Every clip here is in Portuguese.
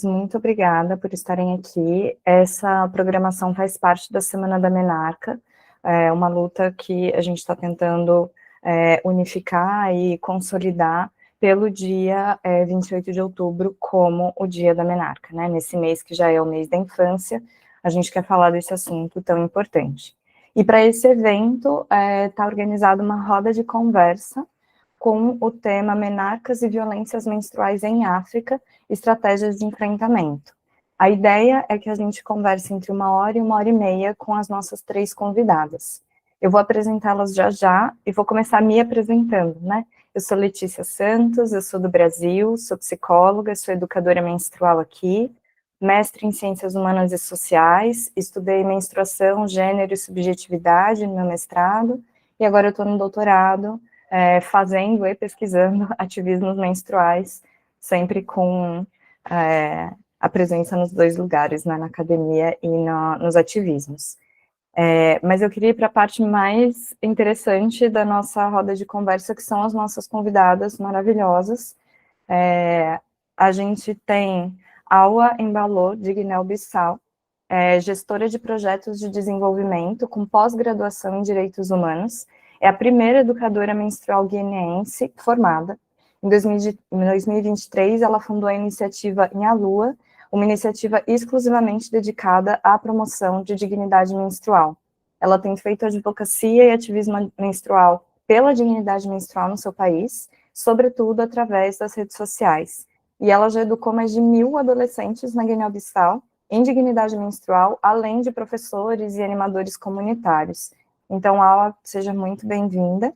Muito obrigada por estarem aqui. Essa programação faz parte da Semana da Menarca, uma luta que a gente está tentando unificar e consolidar pelo dia 28 de outubro como o Dia da Menarca, né? Nesse mês que já é o mês da infância, a gente quer falar desse assunto tão importante. E para esse evento está organizada uma roda de conversa com o tema Menarcas e Violências Menstruais em África, Estratégias de Enfrentamento. A ideia é que a gente converse entre 1 hora e 1 hora e meia com as nossas 3 convidadas. Eu vou apresentá-las já já e vou começar me apresentando, né? Eu sou Letícia Santos, eu sou do Brasil, sou psicóloga, sou educadora menstrual aqui, mestre em Ciências Humanas e Sociais, estudei menstruação, gênero e subjetividade no meu mestrado, e agora eu estou no doutorado, fazendo e pesquisando ativismos menstruais, sempre com a presença nos 2 lugares, né, na academia e nos ativismos. Mas eu queria ir para a parte mais interessante da nossa roda de conversa, que são as nossas convidadas maravilhosas. A gente tem Awa Embaló, de Guiné-Bissau, gestora de projetos de desenvolvimento com pós-graduação em Direitos Humanos, é a primeira educadora menstrual guineense formada. Em 2023, ela fundou a iniciativa Inhalua, uma iniciativa exclusivamente dedicada à promoção de dignidade menstrual. Ela tem feito advocacia e ativismo menstrual pela dignidade menstrual no seu país, sobretudo através das redes sociais. E ela já educou mais de 1.000 adolescentes na Guiné-Bissau em dignidade menstrual, além de professores e animadores comunitários. Então, Awa, seja muito bem-vinda.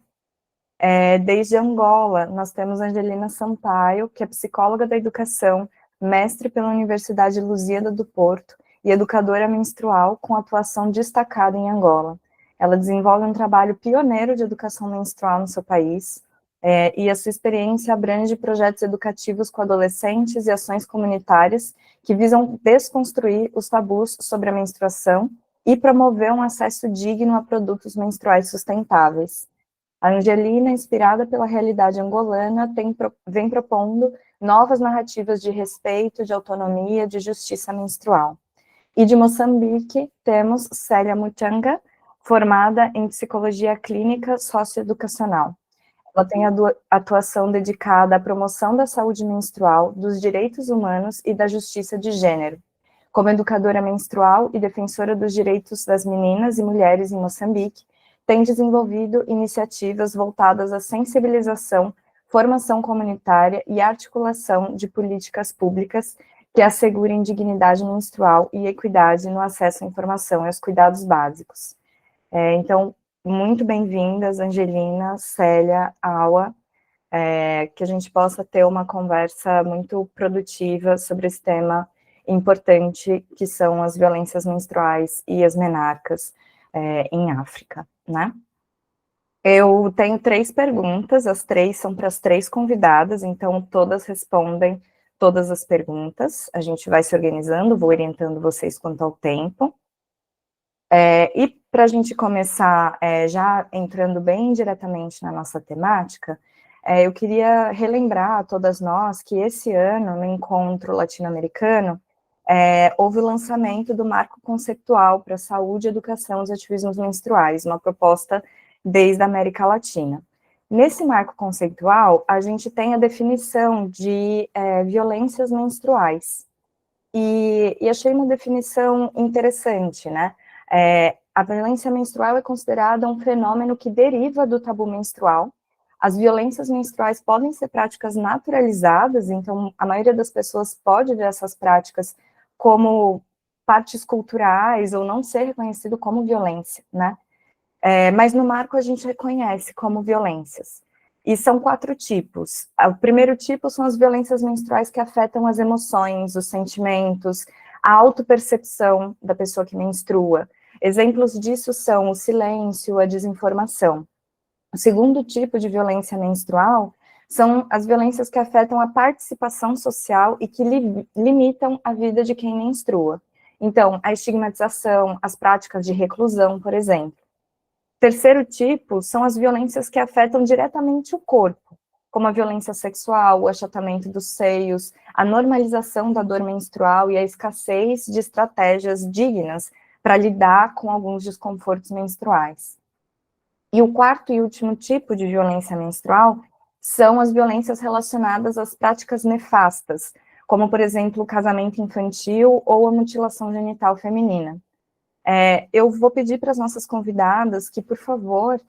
Desde Angola, nós temos Angelina Sampaio, que é psicóloga da educação, mestre pela Universidade Lusíada do Porto e educadora menstrual com atuação destacada em Angola. Ela desenvolve um trabalho pioneiro de educação menstrual no seu país, e a sua experiência abrange projetos educativos com adolescentes e ações comunitárias que visam desconstruir os tabus sobre a menstruação e promover um acesso digno a produtos menstruais sustentáveis. A Angelina, inspirada pela realidade angolana, vem propondo novas narrativas de respeito, de autonomia, de justiça menstrual. E de Moçambique, temos Célia Mutanga, formada em psicologia clínica socioeducacional. Ela tem atuação dedicada à promoção da saúde menstrual, dos direitos humanos e da justiça de gênero. Como educadora menstrual e defensora dos direitos das meninas e mulheres em Moçambique, tem desenvolvido iniciativas voltadas à sensibilização, formação comunitária e articulação de políticas públicas que assegurem dignidade menstrual e equidade no acesso à informação e aos cuidados básicos. Então, muito bem-vindas, Angelina, Célia, Awa, que a gente possa ter uma conversa muito produtiva sobre esse tema importante, que são as violências menstruais e as menarcas em África, né? Eu tenho 3 perguntas, as 3 são para as 3 convidadas, então todas respondem todas as perguntas, a gente vai se organizando, vou orientando vocês quanto ao tempo. E para a gente começar, já entrando bem diretamente na nossa temática, eu queria relembrar a todas nós que esse ano, no Encontro Latino-Americano, houve o lançamento do Marco Conceitual para a Saúde, Educação e os Ativismos Menstruais, uma proposta desde a América Latina. Nesse marco conceitual, a gente tem a definição de violências menstruais, e achei uma definição interessante, né? A violência menstrual é considerada um fenômeno que deriva do tabu menstrual. As violências menstruais podem ser práticas naturalizadas, então a maioria das pessoas pode ver essas práticas como partes culturais ou não ser reconhecido como violência, né? Mas no marco a gente reconhece como violências. E são 4 tipos. O primeiro tipo são as violências menstruais que afetam as emoções, os sentimentos, a autopercepção da pessoa que menstrua. Exemplos disso são o silêncio, a desinformação. O segundo tipo de violência menstrual são as violências que afetam a participação social e que limitam a vida de quem menstrua. Então, a estigmatização, as práticas de reclusão, por exemplo. Terceiro tipo são as violências que afetam diretamente o corpo. como a violência sexual, o achatamento dos seios, a normalização da dor menstrual e a escassez de estratégias dignas para lidar com alguns desconfortos menstruais. E o quarto e último tipo de violência menstrual são as violências relacionadas às práticas nefastas, como, por exemplo, o casamento infantil ou a mutilação genital feminina. Eu vou pedir para as nossas convidadas que, por favor,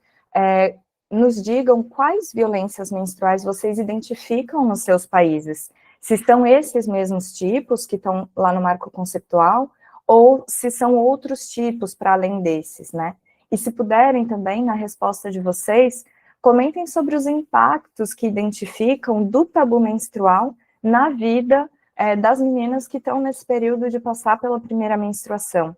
nos digam quais violências menstruais vocês identificam nos seus países. Se são esses mesmos tipos que estão lá no marco conceitual, ou se são outros tipos para além desses, né? E se puderem também, na resposta de vocês, comentem sobre os impactos que identificam do tabu menstrual na vida das meninas que estão nesse período de passar pela primeira menstruação.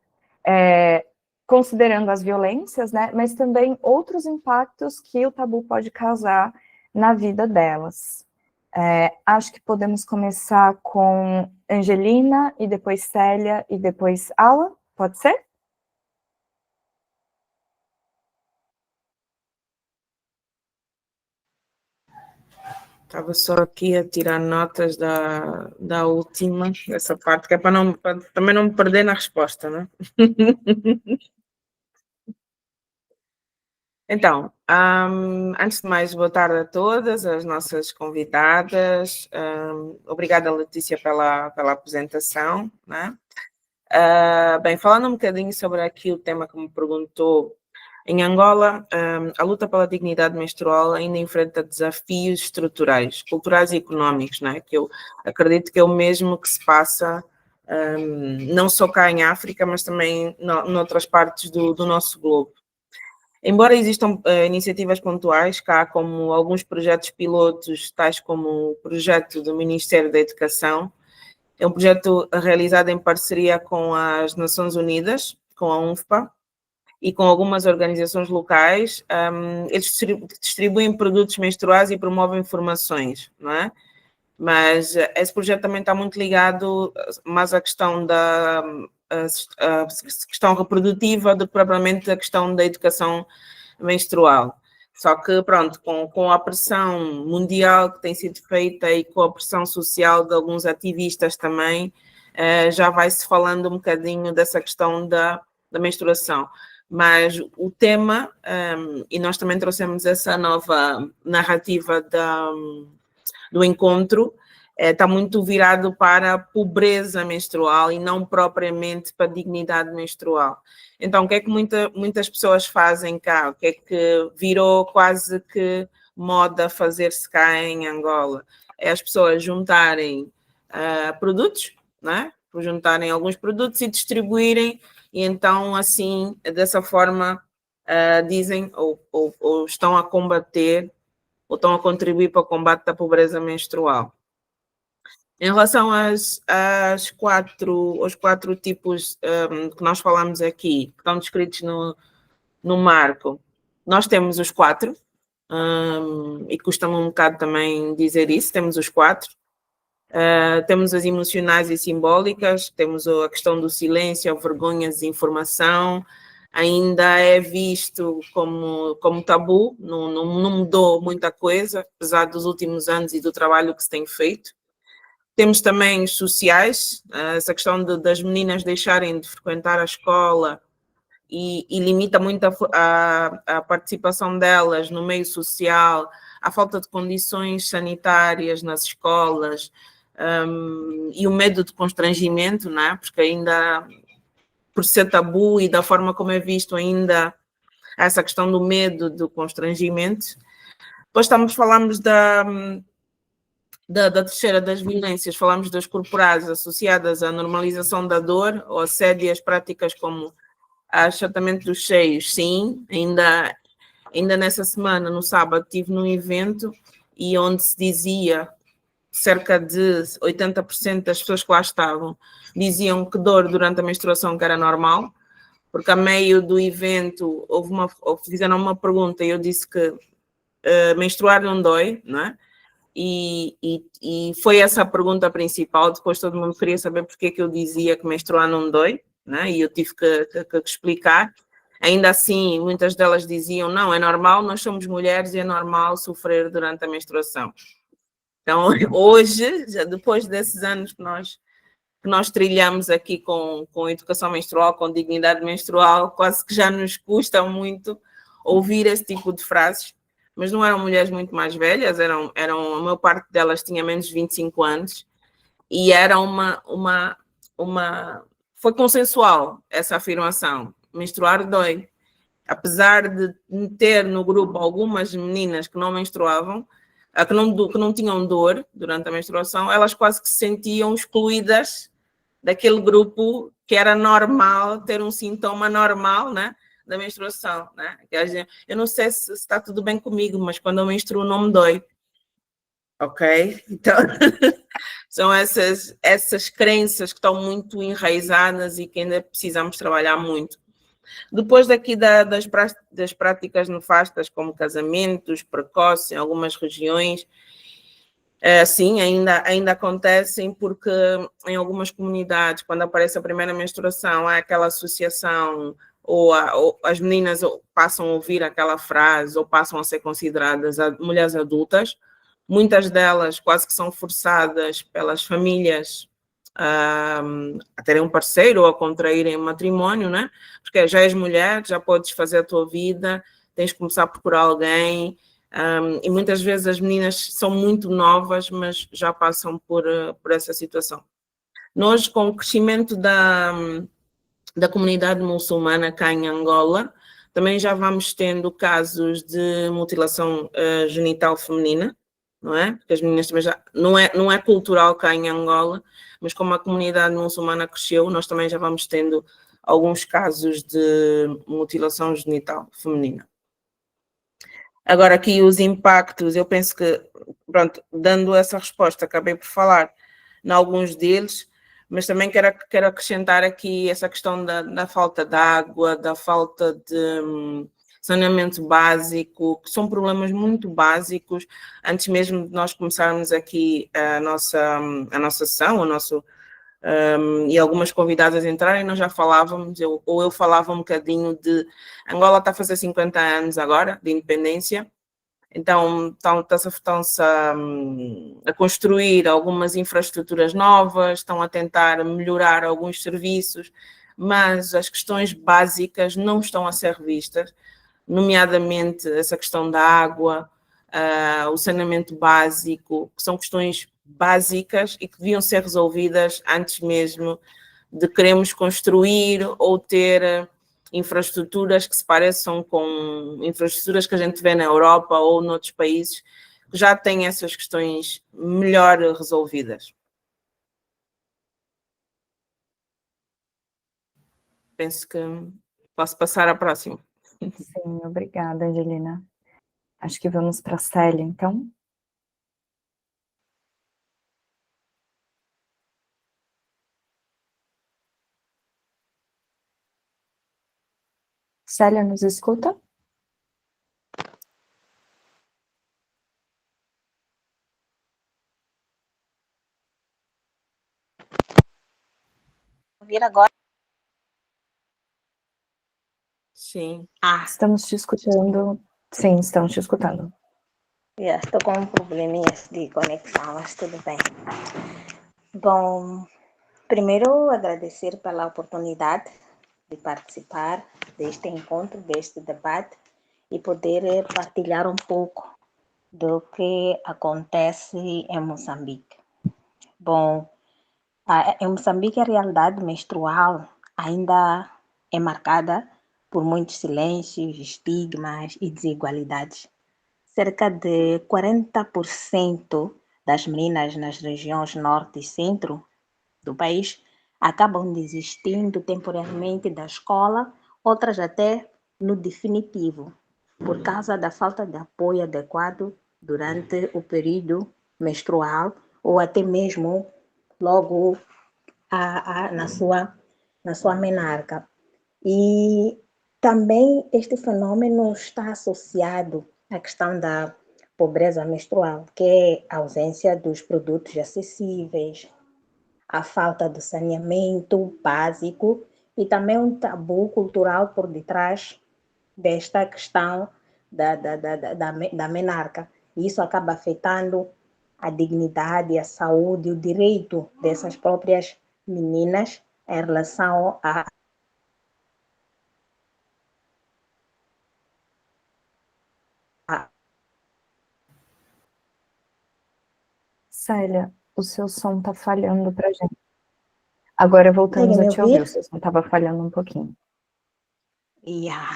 Considerando as violências, né, mas também outros impactos que o tabu pode causar na vida delas. Acho que podemos começar com Angelina, e depois Célia, e depois Aula, pode ser? Estava só aqui a tirar notas da última, dessa parte, que é para também não me perder na resposta, né? Então, antes de mais, boa tarde a todas as nossas convidadas. Obrigada, Letícia, pela apresentação, né? Bem, falando um bocadinho sobre aqui o tema que me perguntou, em Angola, a luta pela dignidade menstrual ainda enfrenta desafios estruturais, culturais e económicos, né? Que eu acredito que é o mesmo que se passa não só cá em África, mas também noutras partes do nosso globo. Embora existam iniciativas pontuais, cá como alguns projetos pilotos, tais como o projeto do Ministério da Educação, é um projeto realizado em parceria com as Nações Unidas, com a UNFPA, e com algumas organizações locais. Eles distribuem produtos menstruais e promovem formações, não é? Mas esse projeto também está muito ligado mais à questão da a questão reprodutiva do que propriamente a questão da educação menstrual. Só que, pronto, com a pressão mundial que tem sido feita e com a pressão social de alguns ativistas também, já vai-se falando um bocadinho dessa questão da menstruação. Mas o tema, e nós também trouxemos essa nova narrativa do encontro, está muito virado para a pobreza menstrual e não propriamente para a dignidade menstrual. Então, o que é que muitas pessoas fazem cá? O que é que virou quase que moda fazer-se cá em Angola? É as pessoas juntarem produtos, né? Juntarem alguns produtos e distribuírem, e então, assim, dessa forma, dizem ou estão a combater ou estão a contribuir para o combate da pobreza menstrual. Em relação aos quatro tipos que nós falamos aqui, que estão descritos no marco, nós temos os quatro, e custa-me um bocado também dizer isso, temos os quatro. Temos as emocionais e simbólicas, temos a questão do silêncio, a vergonha, a desinformação, ainda é visto como tabu, não mudou muita coisa, apesar dos últimos anos e do trabalho que se tem feito. Temos também os sociais, essa questão das meninas deixarem de frequentar a escola e limita muito a participação delas no meio social, a falta de condições sanitárias nas escolas, e o medo de constrangimento, né? Porque ainda, por ser tabu e da forma como é visto ainda, essa questão do medo do constrangimento. Depois falamos da terceira das violências, falamos das corporais associadas à normalização da dor, ou assédio, as práticas como achatamento dos seios. Sim, ainda nessa semana, no sábado, estive num evento e onde se dizia, cerca de 80% das pessoas que lá estavam diziam que dor durante a menstruação que era normal, porque a meio do evento fizeram uma pergunta e eu disse que menstruar não dói, não é? E foi essa a pergunta principal. Depois todo mundo queria saber porque que eu dizia que menstruar não dói, né? E eu tive que explicar. Ainda assim, muitas delas diziam, não, é normal, nós somos mulheres e é normal sofrer durante a menstruação. Então, hoje, já depois desses anos que nós trilhamos aqui com educação menstrual, com dignidade menstrual, quase que já nos custa muito ouvir esse tipo de frases, mas não eram mulheres muito mais velhas, a maior parte delas tinha menos de 25 anos, e era foi consensual essa afirmação, menstruar dói. Apesar de ter no grupo algumas meninas que não menstruavam, que não tinham dor durante a menstruação, elas quase que se sentiam excluídas daquele grupo que era normal ter um sintoma normal, né, da menstruação, né? Eu não sei se está tudo bem comigo, mas quando eu menstruo não me dói, ok? Então, são essas crenças que estão muito enraizadas e que ainda precisamos trabalhar muito. Depois daqui das práticas nefastas, como casamentos precoces em algumas regiões, sim, ainda acontecem, porque em algumas comunidades, quando aparece a primeira menstruação, há aquela associação, ou as meninas passam a ouvir aquela frase, ou passam a ser consideradas mulheres adultas. Muitas delas quase que são forçadas pelas famílias a terem um parceiro ou a contraírem um matrimónio, né? Porque já és mulher, já podes fazer a tua vida, tens que começar a procurar alguém. E muitas vezes as meninas são muito novas, mas já passam por essa situação. Nós, com o crescimento da comunidade muçulmana cá em Angola, também já vamos tendo casos de mutilação genital feminina, não é? Porque as meninas também já... Não é cultural cá em Angola, mas como a comunidade muçulmana cresceu, nós também já vamos tendo alguns casos de mutilação genital feminina. Agora, aqui os impactos, eu penso que, pronto, dando essa resposta, acabei por falar em alguns deles, mas também quero acrescentar aqui essa questão da falta de água, da falta de saneamento básico, que são problemas muito básicos. Antes mesmo de nós começarmos aqui a nossa sessão, e algumas convidadas entrarem, nós já falávamos, eu falava um bocadinho de Angola está a fazer 50 anos agora de independência, então estão-se a construir algumas infraestruturas novas, estão a tentar melhorar alguns serviços, mas as questões básicas não estão a ser revistas, nomeadamente essa questão da água, o saneamento básico, que são questões básicas e que deviam ser resolvidas antes mesmo de queremos construir ou ter infraestruturas que se pareçam com infraestruturas que a gente vê na Europa ou noutros países que já têm essas questões melhor resolvidas. Penso que posso passar à próxima. Sim, obrigada, Angelina. Acho que vamos para a Célia, então. Célia, nos escuta? Ouvir agora? Sim. Estamos te escutando. Sim, estamos te escutando. Estou com um probleminha de conexão, mas tudo bem. Bom, primeiro agradecer pela oportunidade de participar deste encontro, deste debate e poder partilhar um pouco do que acontece em Moçambique. Bom, em Moçambique a realidade menstrual ainda é marcada por muitos silêncios, estigmas e desigualdades. Cerca de 40% das meninas nas regiões norte e centro do país acabam desistindo temporariamente da escola, outras até no definitivo, por causa da falta de apoio adequado durante o período menstrual ou até mesmo logo na sua menarca. E também este fenômeno está associado à questão da pobreza menstrual, que é a ausência dos produtos acessíveis, a falta do saneamento básico e também um tabu cultural por detrás desta questão da menarca. E isso acaba afetando a dignidade, a saúde, o direito dessas próprias meninas em relação a. Célia, o seu som tá falhando pra gente. Agora voltamos Consegue a me te ouvir, o ouvir? seu som estava falhando um pouquinho. Yeah.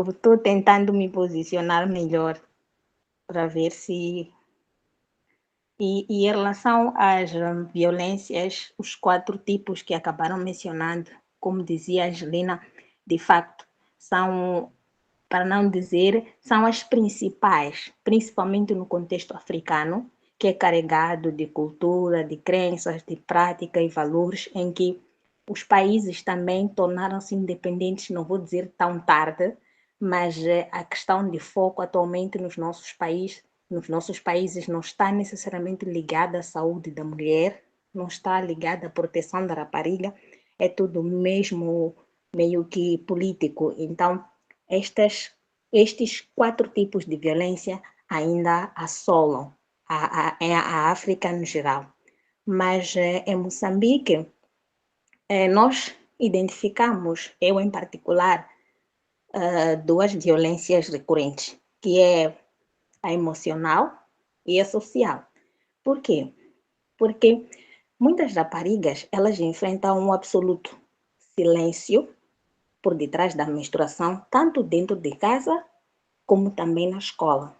Estou tentando me posicionar melhor para ver se. E em relação às violências, os 4 tipos que acabaram mencionando, como dizia a Angelina, de facto, são, para não dizer, são as principais, principalmente no contexto africano, que é carregado de cultura, de crenças, de prática e valores, em que os países também tornaram-se independentes, não vou dizer tão tarde, mas a questão de foco atualmente nos nossos países não está necessariamente ligada à saúde da mulher, não está ligada à proteção da rapariga, é tudo mesmo meio que político. Então, estes 4 tipos de violência ainda assolam a África no geral. Mas em Moçambique, nós identificamos, eu em particular, 2 violências recorrentes, que é a emocional e a social. Por quê? Porque muitas raparigas, elas enfrentam um absoluto silêncio por detrás da menstruação, tanto dentro de casa como também na escola.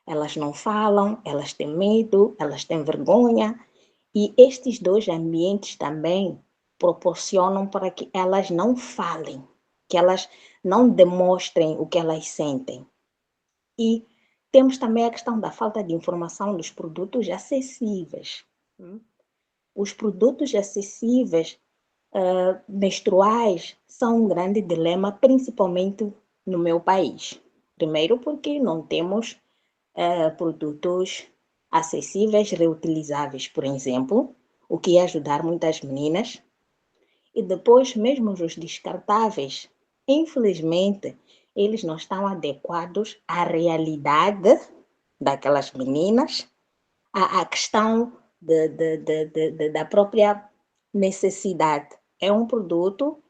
Elas não falam, elas têm medo, elas têm vergonha, e estes 2 ambientes também proporcionam para que elas não falem, que elas não demonstrem o que elas sentem. E temos também a questão da falta de informação dos produtos acessíveis. Os produtos acessíveis menstruais são um grande dilema, principalmente no meu país. Primeiro porque não temos produtos acessíveis, reutilizáveis, por exemplo, o que ia ajudar muitas meninas. E depois, mesmo os descartáveis, infelizmente, eles não estão adequados à realidade daquelas meninas, à questão da própria necessidade. É um produto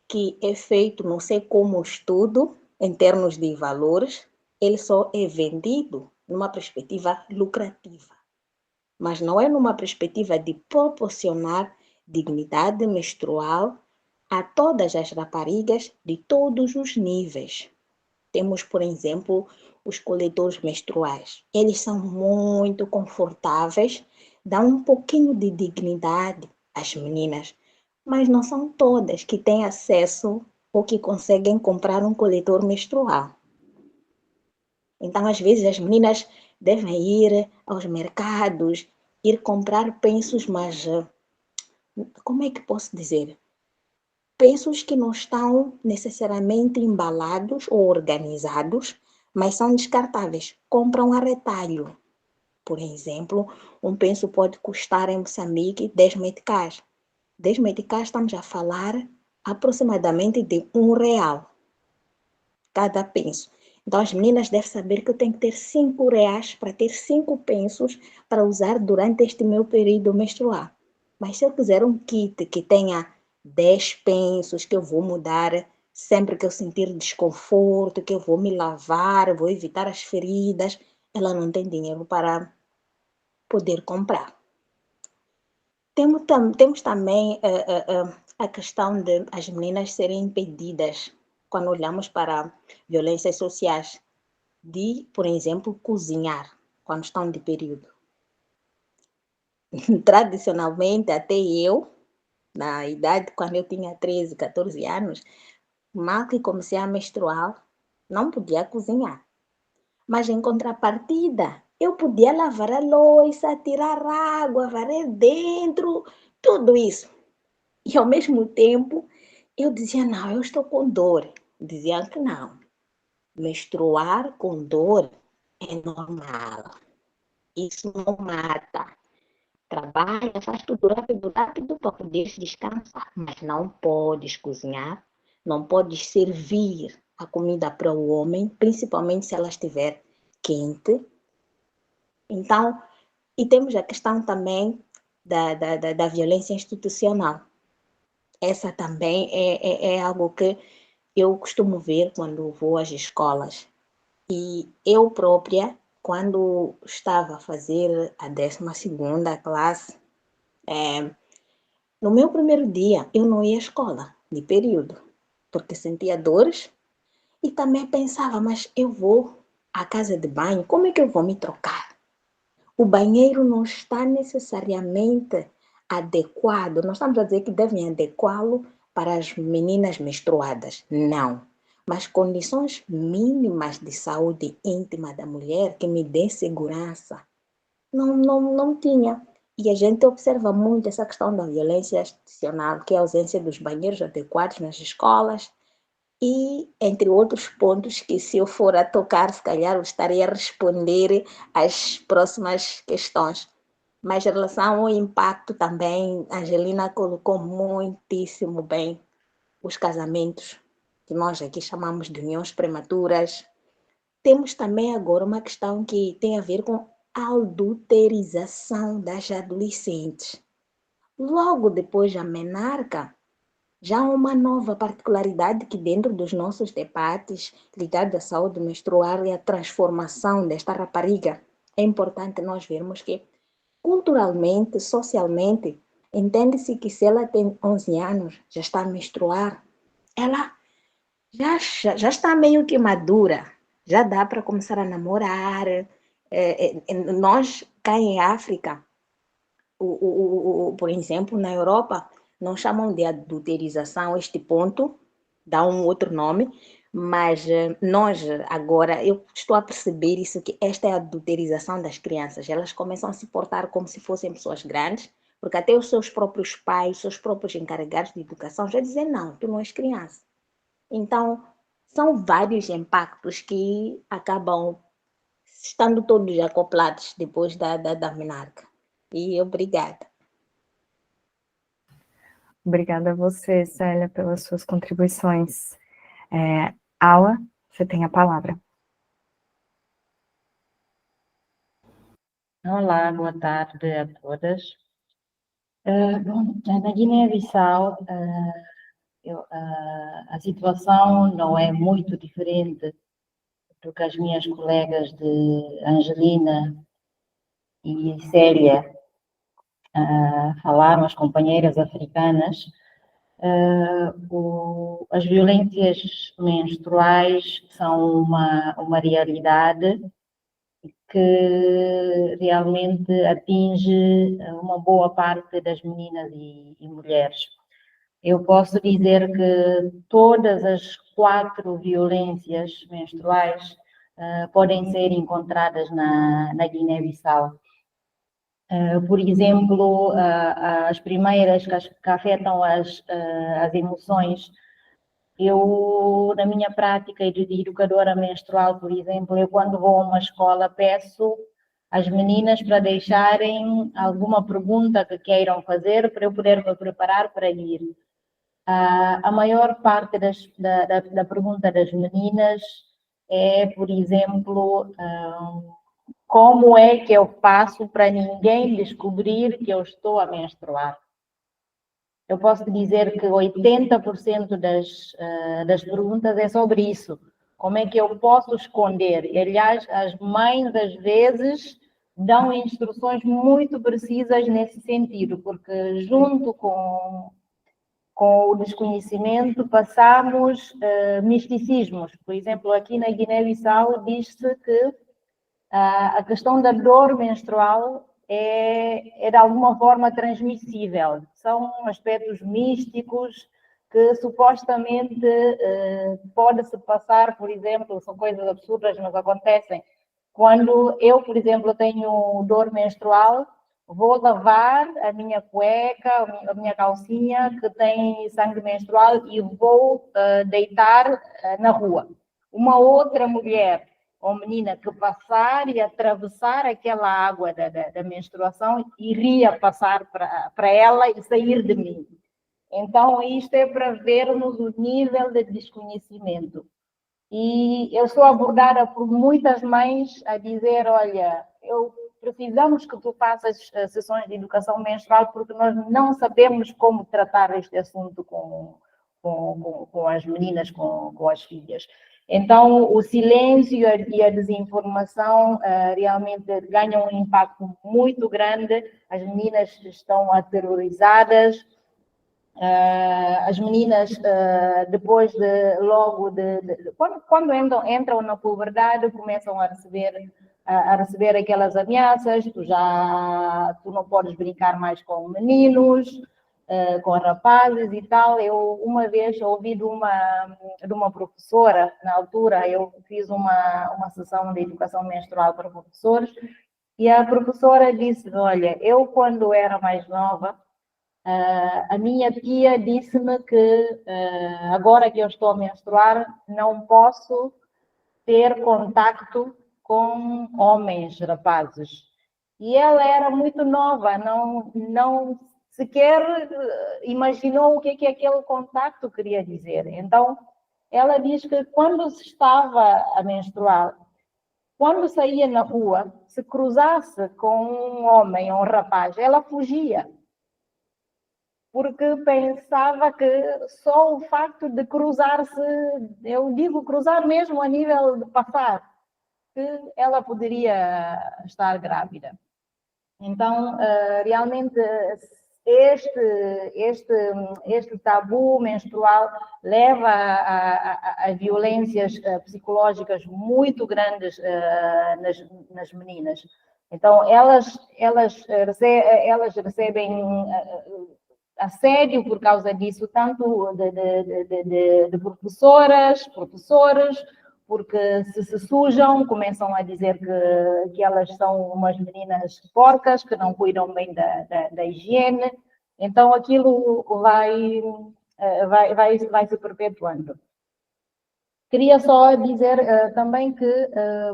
que é feito, não sei como estudo, em termos de valores, ele só é vendido numa perspectiva lucrativa, mas não é numa perspectiva de proporcionar dignidade menstrual a todas as raparigas de todos os níveis. Temos, por exemplo, os coletores menstruais. Eles são muito confortáveis, dão um pouquinho de dignidade às meninas, mas não são todas que têm acesso ou que conseguem comprar um coletor menstrual. Então, às vezes, as meninas devem ir aos mercados, ir comprar pensos, mas como é que posso dizer? Pensos que não estão necessariamente embalados ou organizados, mas são descartáveis. Compram a retalho. Por exemplo, um penso pode custar em Moçambique 10 meticais. 10 meticais estamos a falar aproximadamente de R$ 1 cada penso. Então, as meninas devem saber que eu tenho que ter R$ 5 para ter 5 pensos para usar durante este meu período menstrual. Mas se eu quiser um kit que tenha 10 pensos, que eu vou mudar sempre que eu sentir desconforto, que eu vou me lavar, vou evitar as feridas, ela não tem dinheiro para poder comprar. Temos também a questão de as meninas serem impedidas, quando olhamos para violências sociais, de, por exemplo, cozinhar quando estão de período. Tradicionalmente, até eu, na idade quando eu tinha 13, 14 anos, mal que comecei a menstruar, não podia cozinhar. Mas em contrapartida, eu podia lavar a louça, tirar água, varrer dentro, tudo isso. E ao mesmo tempo, eu dizia, não, eu estou com dor. Diziam que não. Menstruar com dor é normal. Isso não mata. trabalha, faz tudo rápido, rápido para poder descansar. Mas não podes cozinhar, não podes servir a comida para o homem, principalmente se ela estiver quente. Então, e temos a questão também da violência institucional. Essa também é algo que eu costumo ver quando vou às escolas. E eu própria, quando estava a fazer a 12ª classe, no meu primeiro dia, eu não ia à escola, de período, porque sentia dores e também pensava, mas eu vou à casa de banho, como é que eu vou me trocar? O banheiro não está necessariamente adequado, não estamos a dizer que devem adequá-lo para as meninas menstruadas, não. Mas condições mínimas de saúde íntima da mulher que me dê segurança, não tinha. E a gente observa muito essa questão da violência institucional, que é a ausência dos banheiros adequados nas escolas, e entre outros pontos que, se eu for a tocar, se calhar eu estaria a responder às próximas questões. Mas em relação ao impacto também, a Angelina colocou muitíssimo bem os casamentos, que nós aqui chamamos de uniões prematuras. Temos também agora uma questão que tem a ver com a adulterização das adolescentes. Logo depois da menarca, já há uma nova particularidade que, dentro dos nossos debates ligados à saúde menstrual e à transformação desta rapariga, é importante nós vermos que, culturalmente, socialmente, entende-se que se ela tem 11 anos, já está a menstruar, ela já está meio que madura, já dá para começar a namorar. Nós, cá em África, por exemplo, na Europa, não chamam de adulterização este ponto, dá um outro nome, mas nós agora, eu estou a perceber isso, que esta é a adulterização das crianças. Elas começam a se portar como se fossem pessoas grandes, porque até os seus próprios pais, os seus próprios encarregados de educação já dizem, não, tu não és criança. Então, são vários impactos que acabam estando todos acoplados depois da menarca. E obrigada. Obrigada a você, Célia, pelas suas contribuições. Aula, você tem a palavra. Olá, boa tarde a todas. Bom, na Guiné-Bissau, a situação não é muito diferente do que as minhas colegas de Angelina e Célia falaram, as companheiras africanas. As violências menstruais são uma realidade que realmente atinge uma boa parte das meninas e mulheres. Eu posso dizer que todas as 4 violências menstruais podem ser encontradas na Guiné-Bissau. Por exemplo, as primeiras que afetam as emoções. Eu, na minha prática de educadora menstrual, por exemplo, eu quando vou a uma escola peço às meninas para deixarem alguma pergunta que queiram fazer para eu poder me preparar para ir. A maior parte da pergunta das meninas é, por exemplo, como é que eu faço para ninguém descobrir que eu estou a menstruar? Eu posso dizer que 80% das perguntas é sobre isso. Como é que eu posso esconder? E, aliás, as mães, às vezes, dão instruções muito precisas nesse sentido, porque junto com o desconhecimento passamos misticismos. Por exemplo, aqui na Guiné-Bissau diz-se que a questão da dor menstrual é de alguma forma transmissível. São aspectos místicos que supostamente pode-se passar, por exemplo, são coisas absurdas, mas acontecem. Quando eu, por exemplo, tenho dor menstrual, vou lavar a minha cueca, a minha calcinha que tem sangue menstrual e vou deitar na rua. Uma outra mulher ou menina que passar e atravessar aquela água da menstruação iria passar para ela e sair de mim. Então, isto é para vermos o nível de desconhecimento. E eu sou abordada por muitas mães a dizer, olha, precisamos que tu faças sessões de educação menstrual porque nós não sabemos como tratar este assunto com as meninas, com as filhas. Então, o silêncio e a desinformação realmente ganham um impacto muito grande. As meninas estão aterrorizadas. As meninas, depois quando entram na puberdade, começam a receber aquelas ameaças. Tu não podes brincar mais com meninos, com rapazes e tal. Eu uma vez ouvi de uma professora, na altura eu fiz uma sessão de educação menstrual para professores, e a professora disse, olha, eu quando era mais nova, a minha tia disse-me que agora que eu estou a menstruar, não posso ter contacto com homens, rapazes. E ela era muito nova, não sequer imaginou o que aquele contacto queria dizer. Então, ela diz que quando se estava a menstruar, quando saía na rua, se cruzasse com um homem ou um rapaz, ela fugia. Porque pensava que só o facto de cruzar-se, eu digo cruzar mesmo a nível de passar, que ela poderia estar grávida. Então, realmente, este tabu menstrual leva a violências psicológicas muito grandes nas meninas. Então, elas recebem assédio por causa disso, tanto de professores, porque se sujam, começam a dizer que elas são umas meninas porcas, que não cuidam bem da higiene. Então, aquilo vai se perpetuando. Queria só dizer também que,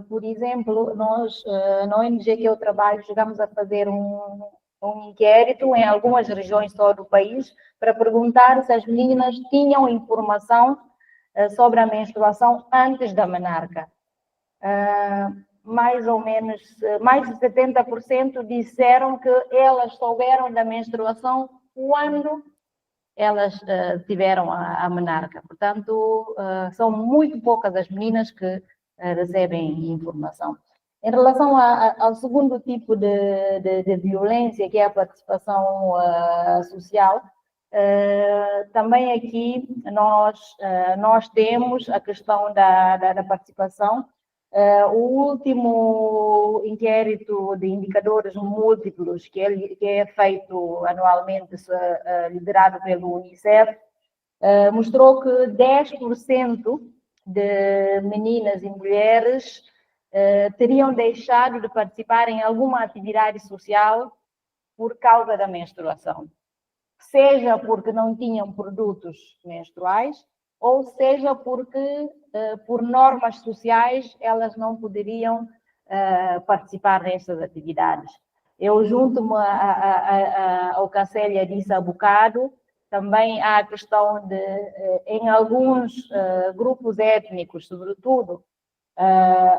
por exemplo, nós, na ONG que eu trabalho, chegamos a fazer um inquérito em algumas regiões só do país para perguntar se as meninas tinham informação sobre a menstruação antes da menarca. Mais ou menos, mais de 70% disseram que elas souberam da menstruação quando elas tiveram a menarca. Portanto, são muito poucas as meninas que recebem informação. Em relação ao segundo tipo de violência, que é a participação social, também aqui nós temos a questão da participação. O último inquérito de indicadores múltiplos que é feito anualmente, liderado pelo Unicef, mostrou que 10% de meninas e mulheres teriam deixado de participar em alguma atividade social por causa da menstruação. Seja porque não tinham produtos menstruais, ou seja porque, por normas sociais, elas não poderiam participar dessas atividades. Eu junto-me ao que a Célia disse há bocado. Também há a questão de, em alguns grupos étnicos, sobretudo,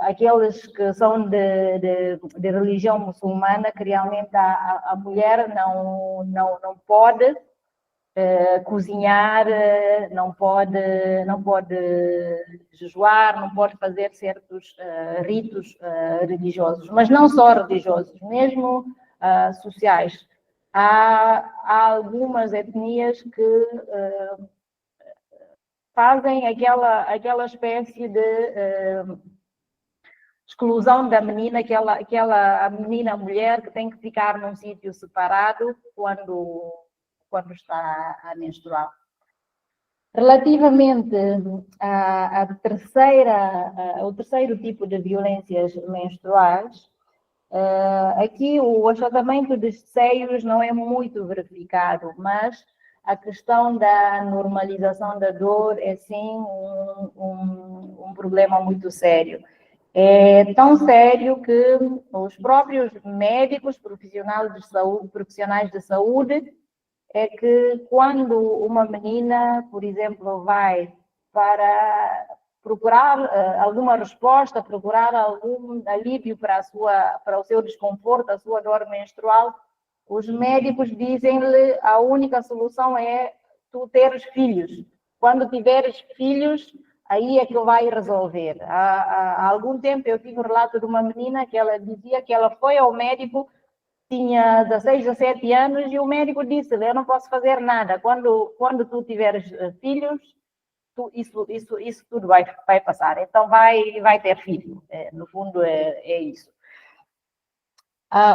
aqueles que são de religião muçulmana, que realmente a mulher não pode cozinhar, não pode jejuar, não pode fazer certos ritos religiosos, mas não só religiosos, mesmo sociais. Há algumas etnias que fazem aquela espécie de exclusão da menina, a menina, a mulher, que tem que ficar num sítio separado quando está a menstruar. Relativamente ao terceiro tipo de violências menstruais, aqui o achatamento dos seios não é muito verificado, mas a questão da normalização da dor é sim um problema muito sério. É tão sério que os próprios médicos profissionais de saúde, é que quando uma menina, por exemplo, vai para procurar alguma resposta, procurar algum alívio para o seu desconforto, a sua dor menstrual, os médicos dizem-lhe a única solução é tu teres filhos. Quando tiveres filhos, aí é que vai resolver. Há algum tempo eu tive um relato de uma menina que ela dizia que ela foi ao médico, tinha 16, 17 anos, e o médico disse-lhe, eu não posso fazer nada. Quando tu tiveres filhos, isso tudo vai passar. Então vai ter filho. No fundo é isso.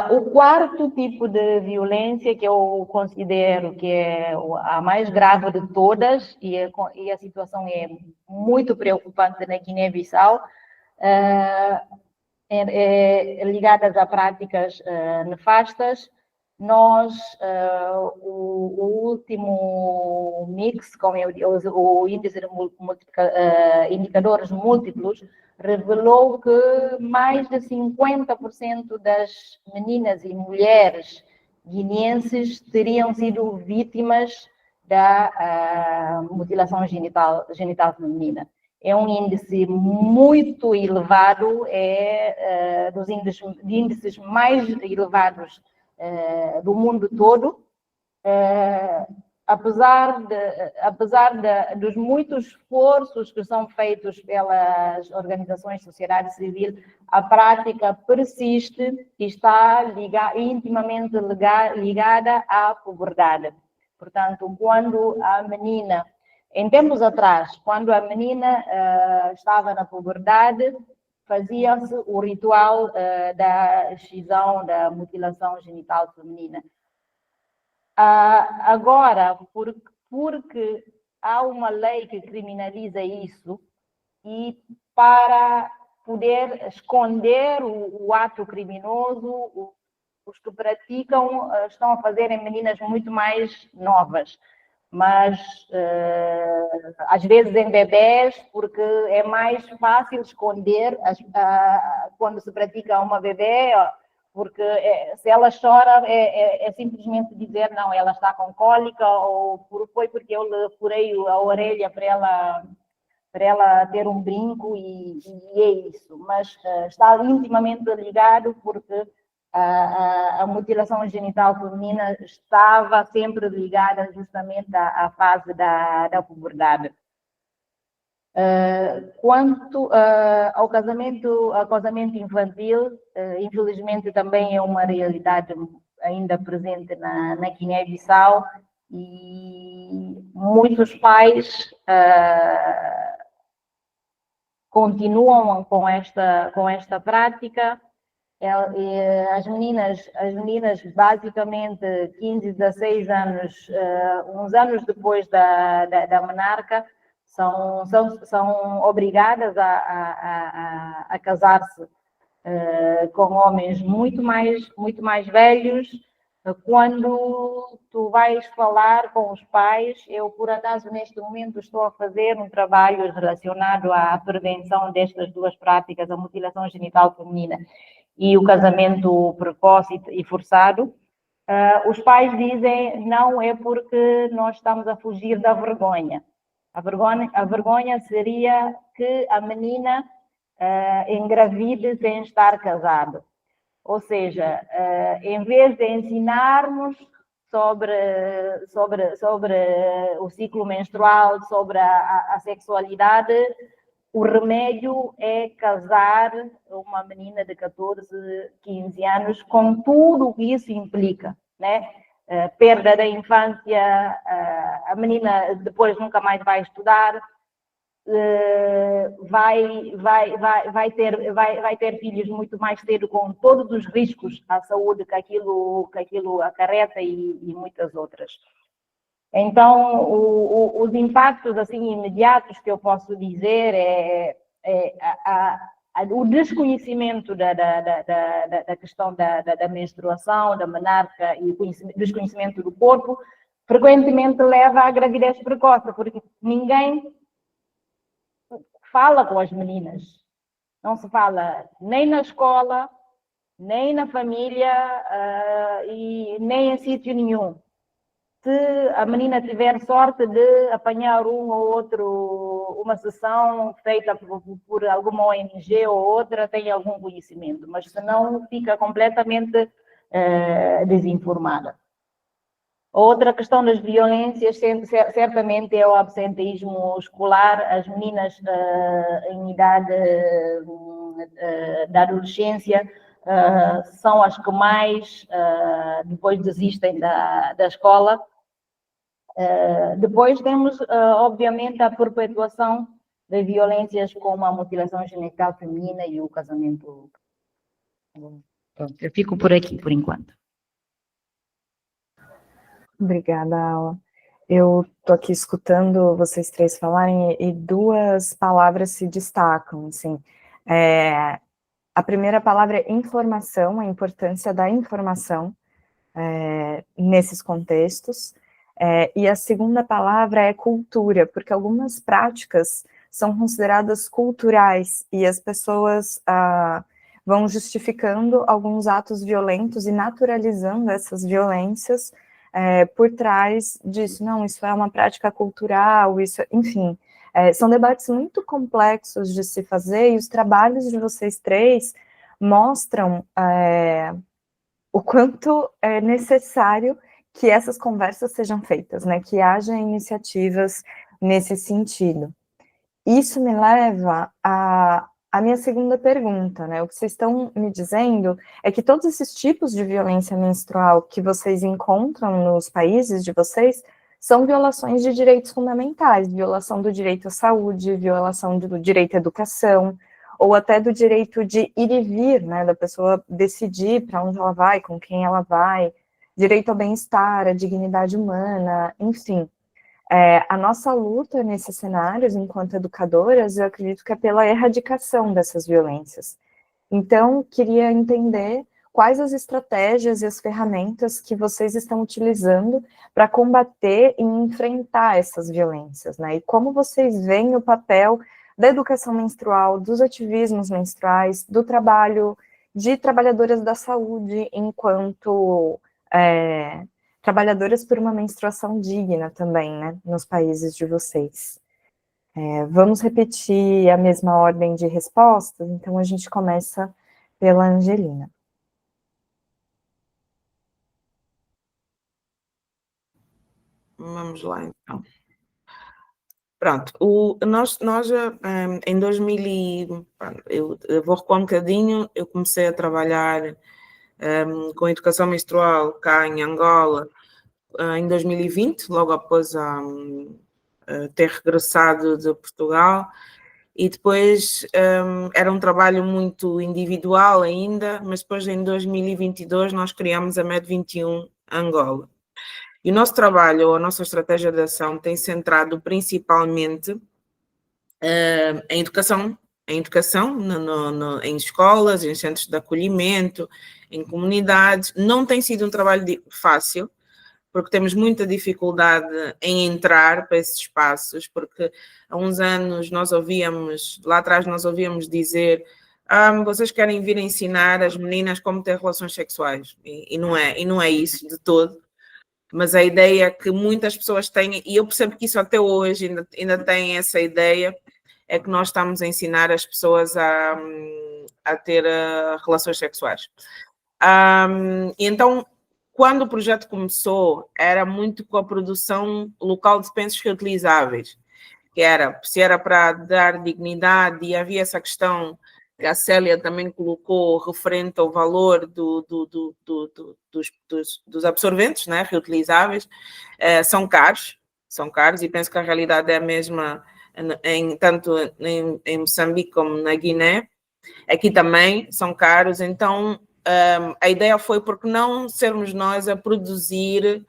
O quarto tipo de violência que eu considero que é a mais grave de todas, e a situação é muito preocupante na Guiné-Bissau, ligadas a práticas nefastas. Nós, o último mix, como eu digo, o índice de indicadores múltiplos, revelou que mais de 50% das meninas e mulheres guineenses teriam sido vítimas da mutilação genital feminina. É um índice muito elevado, dos índices mais elevados do mundo todo, apesar dos muitos esforços que são feitos pelas organizações de sociedade civil, a prática persiste e está intimamente ligada à puberdade. Portanto, quando a menina, em tempos atrás, quando a menina estava na puberdade, fazia-se o ritual da excisão, da mutilação genital feminina. Agora, porque há uma lei que criminaliza isso, e para poder esconder o ato criminoso, os que praticam estão a fazer em meninas muito mais novas, mas às vezes em bebés, porque é mais fácil esconder quando se pratica uma bebê, porque se ela chora é simplesmente dizer não, ela está com cólica, ou foi porque eu lhe furei a orelha para ela ter um brinco, e é isso. Mas está intimamente ligado, porque a mutilação genital feminina estava sempre ligada justamente à fase da puberdade. Quanto ao casamento infantil, infelizmente também é uma realidade ainda presente na Guiné-Bissau, e muitos pais continuam com esta prática. As meninas basicamente 15, 16 anos, uns anos depois da menarca, são obrigadas a casar-se com homens muito mais velhos. Quando tu vais falar com os pais, eu por acaso neste momento estou a fazer um trabalho relacionado à prevenção destas duas práticas, a mutilação genital feminina e o casamento precoce e forçado. Os pais dizem, não é porque nós estamos a fugir da vergonha. A vergonha seria que a menina engravide sem estar casada. Ou seja, em vez de ensinarmos sobre o ciclo menstrual, sobre a sexualidade, o remédio é casar uma menina de 14, 15 anos, com tudo o que isso implica, né? Perda da infância, a menina depois nunca mais vai estudar, vai ter filhos muito mais cedo, com todos os riscos à saúde que aquilo acarreta, e muitas outras. Então, os impactos assim imediatos que eu posso dizer o desconhecimento da questão da menstruação, da menarca, e o desconhecimento do corpo frequentemente leva à gravidez precoce, porque ninguém fala com as meninas. Não se fala nem na escola, nem na família e nem em sítio nenhum. Se a menina tiver sorte de apanhar um ou outro, uma sessão feita por alguma ONG ou outra, tem algum conhecimento, mas se não, fica completamente desinformada. Outra questão das violências, certamente, é o absenteísmo escolar. As meninas em idade da adolescência são as que mais depois desistem da escola. Depois temos, obviamente, a perpetuação de violências como a mutilação genital feminina e o casamento. Pronto, eu fico por aqui, por enquanto. Obrigada, Ala. Eu estou aqui escutando vocês três falarem e duas palavras se destacam, assim. A primeira palavra é informação, a importância da informação nesses contextos. E a segunda palavra é cultura, porque algumas práticas são consideradas culturais e as pessoas vão justificando alguns atos violentos e naturalizando essas violências por trás disso. Não, isso é uma prática cultural, isso, enfim. São debates muito complexos de se fazer, e os trabalhos de vocês três mostram o quanto é necessário que essas conversas sejam feitas, né, que haja iniciativas nesse sentido. Isso me leva à minha segunda pergunta, né, o que vocês estão me dizendo é que todos esses tipos de violência menstrual que vocês encontram nos países de vocês são violações de direitos fundamentais, violação do direito à saúde, violação do direito à educação, ou até do direito de ir e vir, né, da pessoa decidir para onde ela vai, com quem ela vai, direito ao bem-estar, à dignidade humana, enfim. A nossa luta nesses cenários, enquanto educadoras, eu acredito que é pela erradicação dessas violências. Então, queria entender quais as estratégias e as ferramentas que vocês estão utilizando para combater e enfrentar essas violências, né? E como vocês veem o papel da educação menstrual, dos ativismos menstruais, do trabalho de trabalhadoras da saúde enquanto trabalhadoras por uma menstruação digna também, né, nos países de vocês. Vamos repetir a mesma ordem de respostas, então a gente começa pela Angelina. Vamos lá, então. Pronto, nós em 2000, eu vou recuar um bocadinho, eu comecei a trabalhar com educação menstrual cá em Angola em 2020, logo após ter regressado de Portugal, e depois era um trabalho muito individual ainda, mas depois em 2022 nós criamos a MED21 Angola. E o nosso trabalho, a nossa estratégia de ação tem centrado principalmente em educação, em escolas, em centros de acolhimento, em comunidades. Não tem sido um trabalho fácil, porque temos muita dificuldade em entrar para esses espaços, porque há uns anos lá atrás nós ouvíamos dizer vocês querem vir ensinar as meninas como ter relações sexuais, e não é isso de todo. Mas a ideia que muitas pessoas têm, e eu percebo que isso até hoje ainda tem essa ideia, é que nós estamos a ensinar as pessoas a ter relações sexuais. E então, quando o projeto começou, era muito com a produção local de pensos reutilizáveis, se era para dar dignidade, e havia essa questão que a Célia também colocou referente ao valor dos absorventes, né, reutilizáveis. São caros, e penso que a realidade é a mesma tanto em Moçambique como na Guiné. Aqui também são caros, então a ideia foi porque não sermos nós a produzir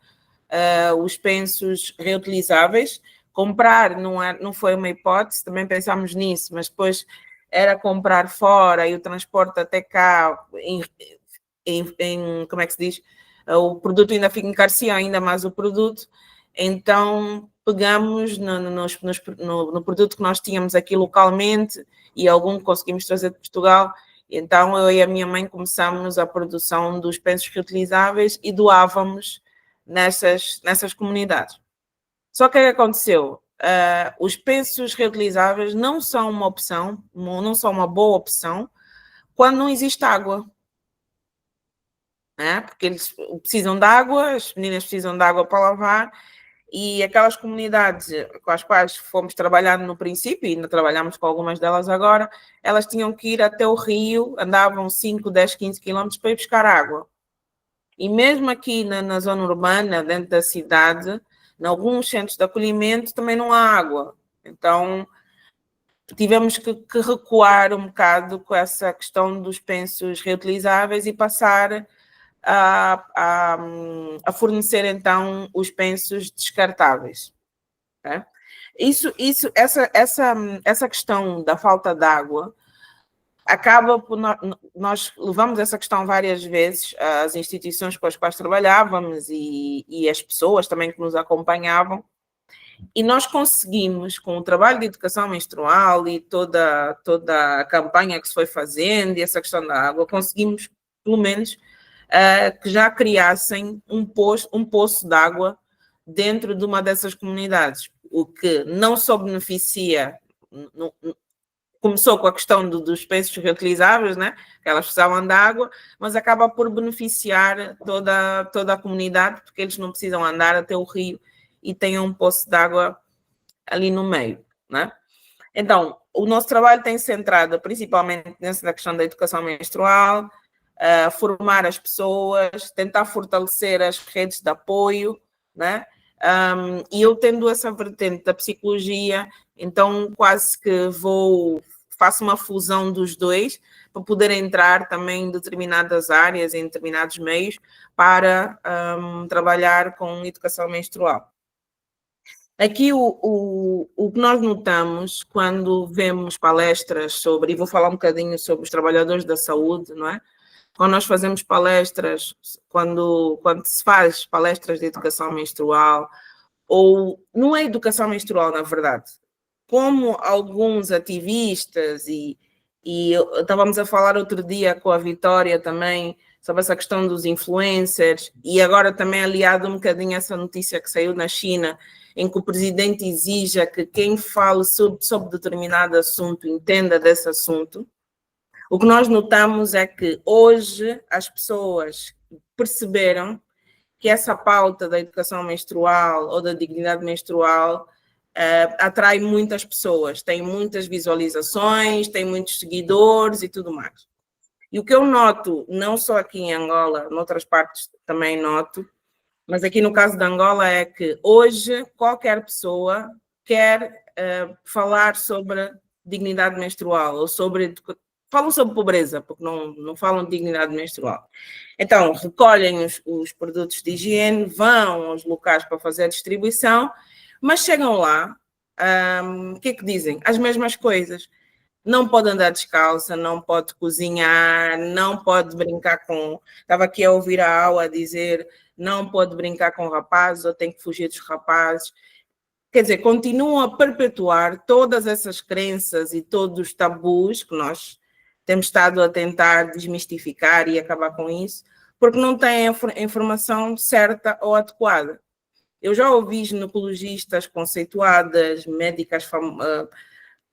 os pensos reutilizáveis. Comprar não foi uma hipótese, também pensámos nisso, mas depois era comprar fora e o transporte até cá, como é que se diz? O produto ainda encarecia ainda mais o produto, então pegamos no produto que nós tínhamos aqui localmente e algum que conseguimos trazer de Portugal. Então, eu e a minha mãe começamos a produção dos pensos reutilizáveis e doávamos nessas comunidades. Só que o que aconteceu? Os pensos reutilizáveis não são uma opção, não são uma boa opção, quando não existe água. Né? Porque eles precisam de água, as meninas precisam de água para lavar, e aquelas comunidades com as quais fomos trabalhando no princípio, e ainda trabalhamos com algumas delas agora, elas tinham que ir até o rio, andavam 5, 10, 15 quilómetros para ir buscar água. E mesmo aqui na zona urbana, dentro da cidade, em alguns centros de acolhimento, também não há água. Então, tivemos que recuar um bocado com essa questão dos pensos reutilizáveis e passar a fornecer, então, os pensos descartáveis. Né? Essa questão da falta de água acaba por... Nós levamos essa questão várias vezes às instituições com as quais trabalhávamos e as pessoas também que nos acompanhavam, e nós conseguimos, com o trabalho de educação menstrual e toda a campanha que se foi fazendo e essa questão da água, conseguimos, pelo menos, que já criassem um poço de água dentro de uma dessas comunidades, o que não só beneficia... Começou com a questão dos pensos reutilizáveis, né? Que elas precisavam de água, mas acaba por beneficiar toda a comunidade, porque eles não precisam andar até o rio e têm um poço de água ali no meio, né? Então, o nosso trabalho tem centrado principalmente nessa questão da educação menstrual, formar as pessoas, tentar fortalecer as redes de apoio, né? E eu tendo essa vertente da psicologia, então quase que faço uma fusão dos dois para poder entrar também em determinadas áreas, em determinados meios, para trabalhar com educação menstrual. Aqui o que nós notamos quando vemos palestras sobre, e vou falar um bocadinho sobre os trabalhadores da saúde, não é? Quando nós fazemos palestras, quando se faz palestras de educação menstrual, ou não é educação menstrual, na verdade, como alguns ativistas, e estávamos a falar outro dia com a Vitória também, sobre essa questão dos influencers, e agora também aliado um bocadinho a essa notícia que saiu na China, em que o presidente exija que quem fale sobre determinado assunto entenda desse assunto. O que nós notamos é que hoje as pessoas perceberam que essa pauta da educação menstrual ou da dignidade menstrual atrai muitas pessoas, tem muitas visualizações, tem muitos seguidores e tudo mais. E o que eu noto, não só aqui em Angola, noutras partes também noto, mas aqui no caso de Angola é que hoje qualquer pessoa quer falar sobre dignidade menstrual ou falam sobre pobreza, porque não falam de dignidade menstrual. Então, recolhem os produtos de higiene, vão aos locais para fazer a distribuição, mas chegam lá, o que é que dizem? As mesmas coisas. Não pode andar descalça, não pode cozinhar, não pode brincar com... Estava aqui a ouvir a aula dizer não pode brincar com rapazes ou tem que fugir dos rapazes. Quer dizer, continuam a perpetuar todas essas crenças e todos os tabus que nós temos estado a tentar desmistificar e acabar com isso, porque não têm a informação certa ou adequada. Eu já ouvi ginecologistas conceituadas, médicas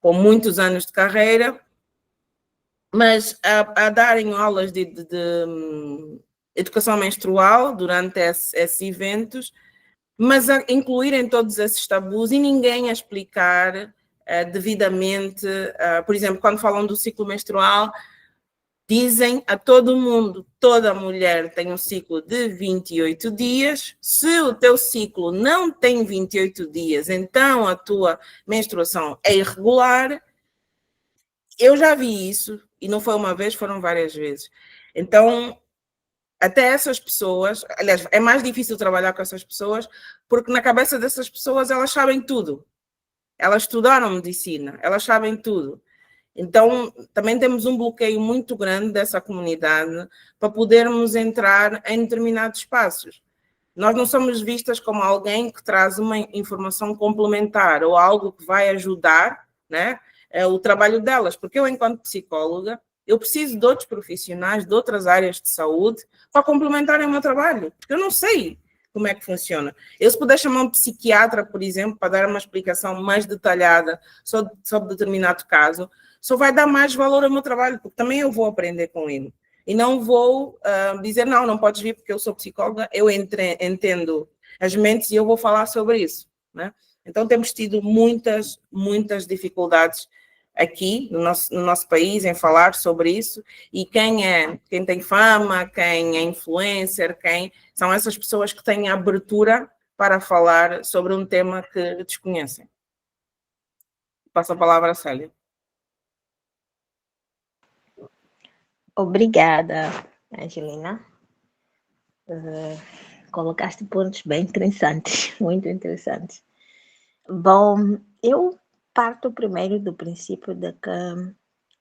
com muitos anos de carreira, mas a darem aulas de educação menstrual durante esses eventos, mas a incluírem todos esses tabus e ninguém a explicar devidamente. Por exemplo, quando falam do ciclo menstrual, dizem a todo mundo, toda mulher tem um ciclo de 28 dias, se o teu ciclo não tem 28 dias, então a tua menstruação é irregular. Eu já vi isso, e não foi uma vez, foram várias vezes. Então, até essas pessoas, aliás, é mais difícil trabalhar com essas pessoas, porque na cabeça dessas pessoas elas sabem tudo. Elas estudaram medicina, elas sabem tudo. Então, também temos um bloqueio muito grande dessa comunidade para podermos entrar em determinados espaços. Nós não somos vistas como alguém que traz uma informação complementar ou algo que vai ajudar, né, o trabalho delas, porque eu, enquanto psicóloga, eu preciso de outros profissionais de outras áreas de saúde para complementarem o meu trabalho, porque eu não sei como é que funciona. Eu, se puder chamar um psiquiatra, por exemplo, para dar uma explicação mais detalhada sobre determinado caso, só vai dar mais valor ao meu trabalho, porque também eu vou aprender com ele. E não vou dizer, não, não podes vir porque eu sou psicóloga, eu entendo as mentes e eu vou falar sobre isso, né? Então, temos tido muitas dificuldades aqui no nosso país em falar sobre isso, e quem tem fama, quem é influencer, quem são essas pessoas que têm abertura para falar sobre um tema que desconhecem. Passo a palavra a Célia. Obrigada, Angelina. Colocaste pontos bem interessantes, muito interessantes. Bom, eu parto primeiro do princípio de que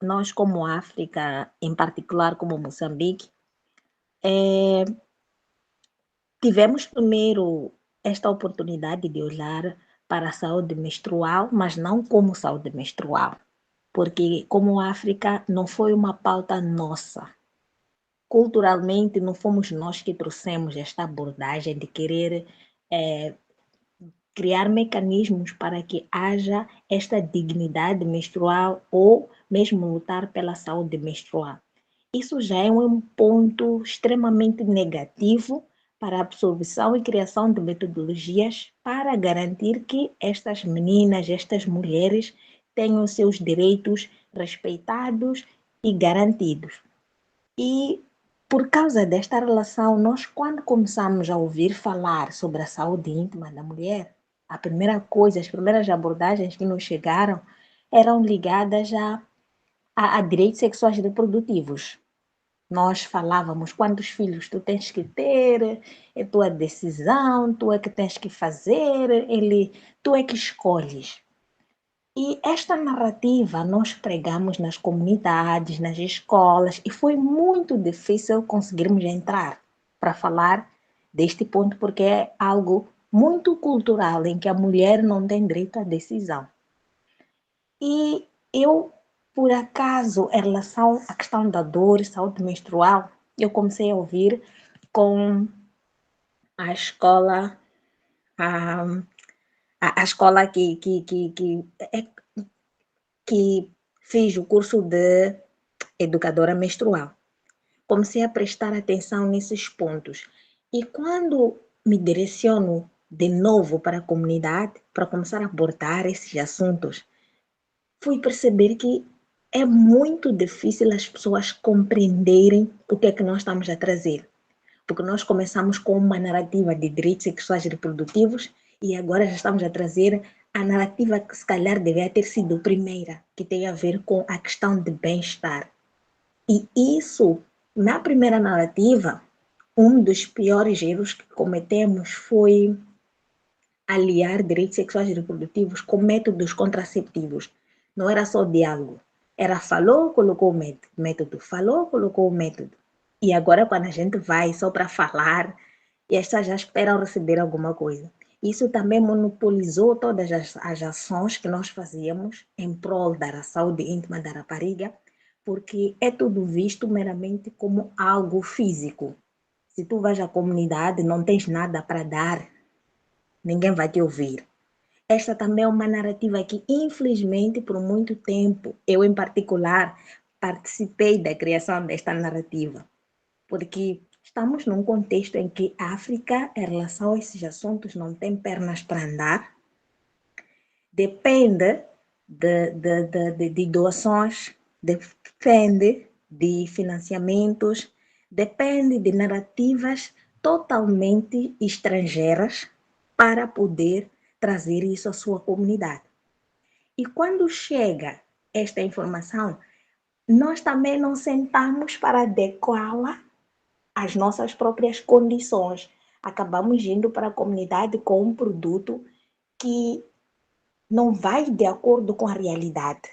nós, como África, em particular como Moçambique, tivemos primeiro esta oportunidade de olhar para a saúde menstrual, mas não como saúde menstrual, porque como África não foi uma pauta nossa. Culturalmente, não fomos nós que trouxemos esta abordagem de querer criar mecanismos para que haja esta dignidade menstrual ou mesmo lutar pela saúde menstrual. Isso já é um ponto extremamente negativo para a absorção e criação de metodologias para garantir que estas meninas, estas mulheres tenham seus direitos respeitados e garantidos. E por causa desta relação, nós, quando começamos a ouvir falar sobre a saúde íntima da mulher, a primeira coisa, as primeiras abordagens que nos chegaram eram ligadas a direitos sexuais reprodutivos. Nós falávamos quantos filhos tu tens que ter, é tua decisão, tu é que tens que fazer, tu é que escolhes. E esta narrativa nós pregamos nas comunidades, nas escolas, e foi muito difícil conseguirmos entrar para falar deste ponto, porque é algo muito cultural, em que a mulher não tem direito à decisão. E eu, por acaso, em relação à questão da dor e saúde menstrual, eu comecei a ouvir com a escola, a escola que fiz o curso de educadora menstrual. Comecei a prestar atenção nesses pontos. E quando me direciono de novo para a comunidade, para começar a abordar esses assuntos, fui perceber que é muito difícil as pessoas compreenderem o que é que nós estamos a trazer. Porque nós começamos com uma narrativa de direitos sexuais e reprodutivos e agora já estamos a trazer a narrativa que se calhar deveria ter sido a primeira, que tem a ver com a questão de bem-estar. E isso, na primeira narrativa, um dos piores erros que cometemos foi aliar direitos sexuais e reprodutivos com métodos contraceptivos. Não era só diálogo. Era falou, colocou o método. Falou, colocou o método. E agora, quando a gente vai só para falar, e as pessoas já esperam receber alguma coisa. Isso também monopolizou todas as ações que nós fazíamos em prol da saúde íntima da rapariga, porque é tudo visto meramente como algo físico. Se tu vais à comunidade, não tens nada para dar, ninguém vai te ouvir. Esta também é uma narrativa que, infelizmente, por muito tempo, eu em particular, participei da criação desta narrativa, porque estamos num contexto em que a África, em relação a esses assuntos, não tem pernas para andar, depende de doações, depende de financiamentos, depende de narrativas totalmente estrangeiras para poder trazer isso à sua comunidade. E quando chega esta informação, nós também não sentamos para adequá-la às nossas próprias condições. Acabamos indo para a comunidade com um produto que não vai de acordo com a realidade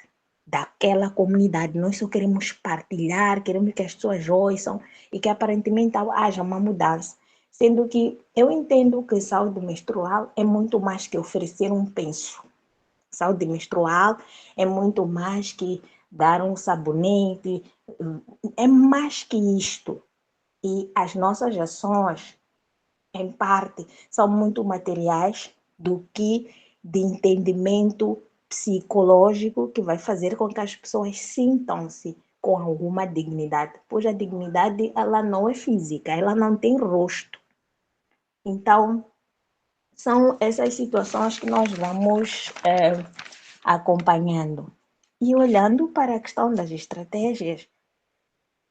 daquela comunidade. Nós só queremos partilhar, queremos que as pessoas ouçam e que aparentemente haja uma mudança. Sendo que eu entendo que saúde menstrual é muito mais que oferecer um penso. Saúde menstrual é muito mais que dar um sabonete, é mais que isto. E as nossas ações, em parte, são muito materiais do que de entendimento psicológico que vai fazer com que as pessoas sintam-se com alguma dignidade, pois a dignidade ela não é física, ela não tem rosto. Então, são essas situações que nós vamos acompanhando. E olhando para a questão das estratégias,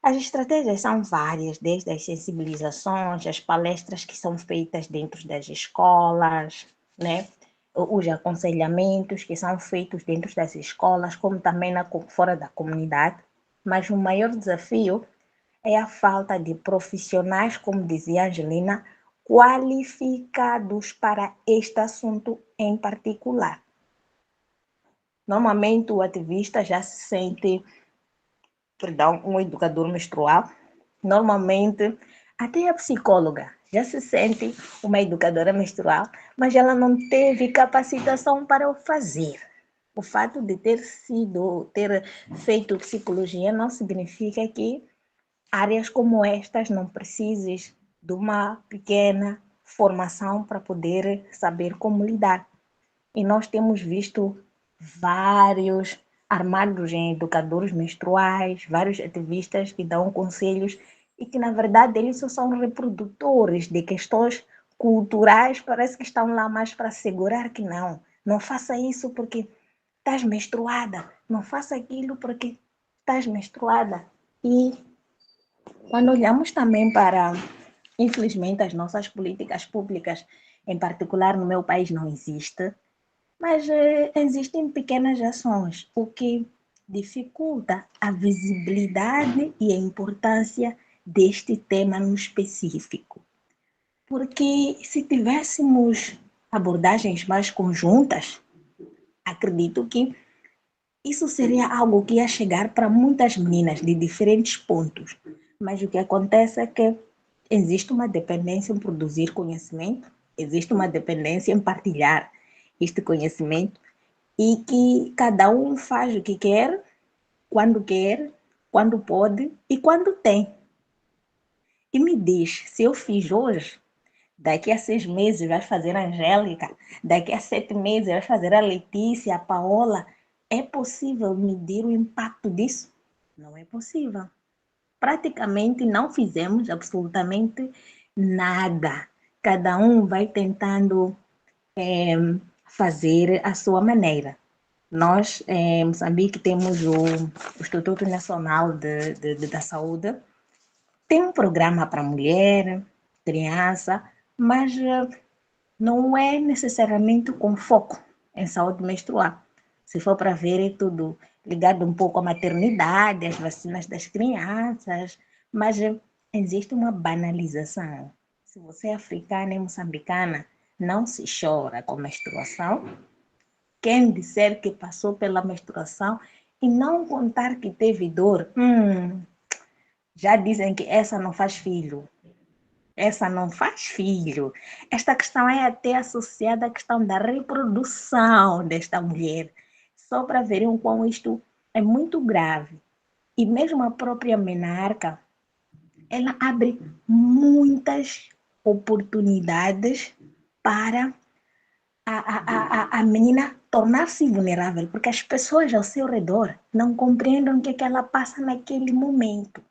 as estratégias são várias, desde as sensibilizações, as palestras que são feitas dentro das escolas, né? Os aconselhamentos que são feitos dentro das escolas, como também fora da comunidade. Mas o maior desafio é a falta de profissionais, como dizia a Angelina, qualificados para este assunto em particular. Normalmente o ativista já se sente, um educador menstrual, normalmente até a psicóloga já se sente uma educadora menstrual, mas ela não teve capacitação para o fazer. O fato de ter feito psicologia não significa que áreas como estas não precisem de uma pequena formação para poder saber como lidar. E nós temos visto vários armados em educadores menstruais, vários ativistas que dão conselhos e que, na verdade, eles só são reprodutores de questões culturais, parece que estão lá mais para segurar que não faça isso porque estás menstruada, não faça aquilo porque estás menstruada. E quando olhamos também para, infelizmente, as nossas políticas públicas, em particular no meu país não existe, mas existem pequenas ações, o que dificulta a visibilidade e a importância deste tema no específico. Porque se tivéssemos abordagens mais conjuntas, acredito que isso seria algo que ia chegar para muitas meninas de diferentes pontos. Mas o que acontece é que existe uma dependência em produzir conhecimento, existe uma dependência em partilhar este conhecimento e que cada um faz o que quer, quando pode e quando tem. E me diz, se eu fiz hoje, daqui a 6 meses vai fazer a Angélica, daqui a 7 meses vai fazer a Letícia, a Paola. É possível medir o impacto disso? Não é possível. Praticamente não fizemos absolutamente nada. Cada um vai tentando fazer a sua maneira. Nós, em Moçambique, temos o Instituto Nacional da Saúde, tem um programa para mulher, criança, mas não é necessariamente com foco em saúde menstrual. Se for para ver, é tudo ligado um pouco à maternidade, às vacinas das crianças, mas existe uma banalização. Se você é africana e moçambicana, não se chora com menstruação. Quem disser que passou pela menstruação e não contar que teve dor, já dizem que essa não faz filho. Essa não faz filho. Esta questão é até associada à questão da reprodução desta mulher. Só para verem o quão isto é muito grave. E mesmo a própria menarca, ela abre muitas oportunidades para a menina tornar-se vulnerável, porque as pessoas ao seu redor não compreendem o que é que ela passa naquele momento.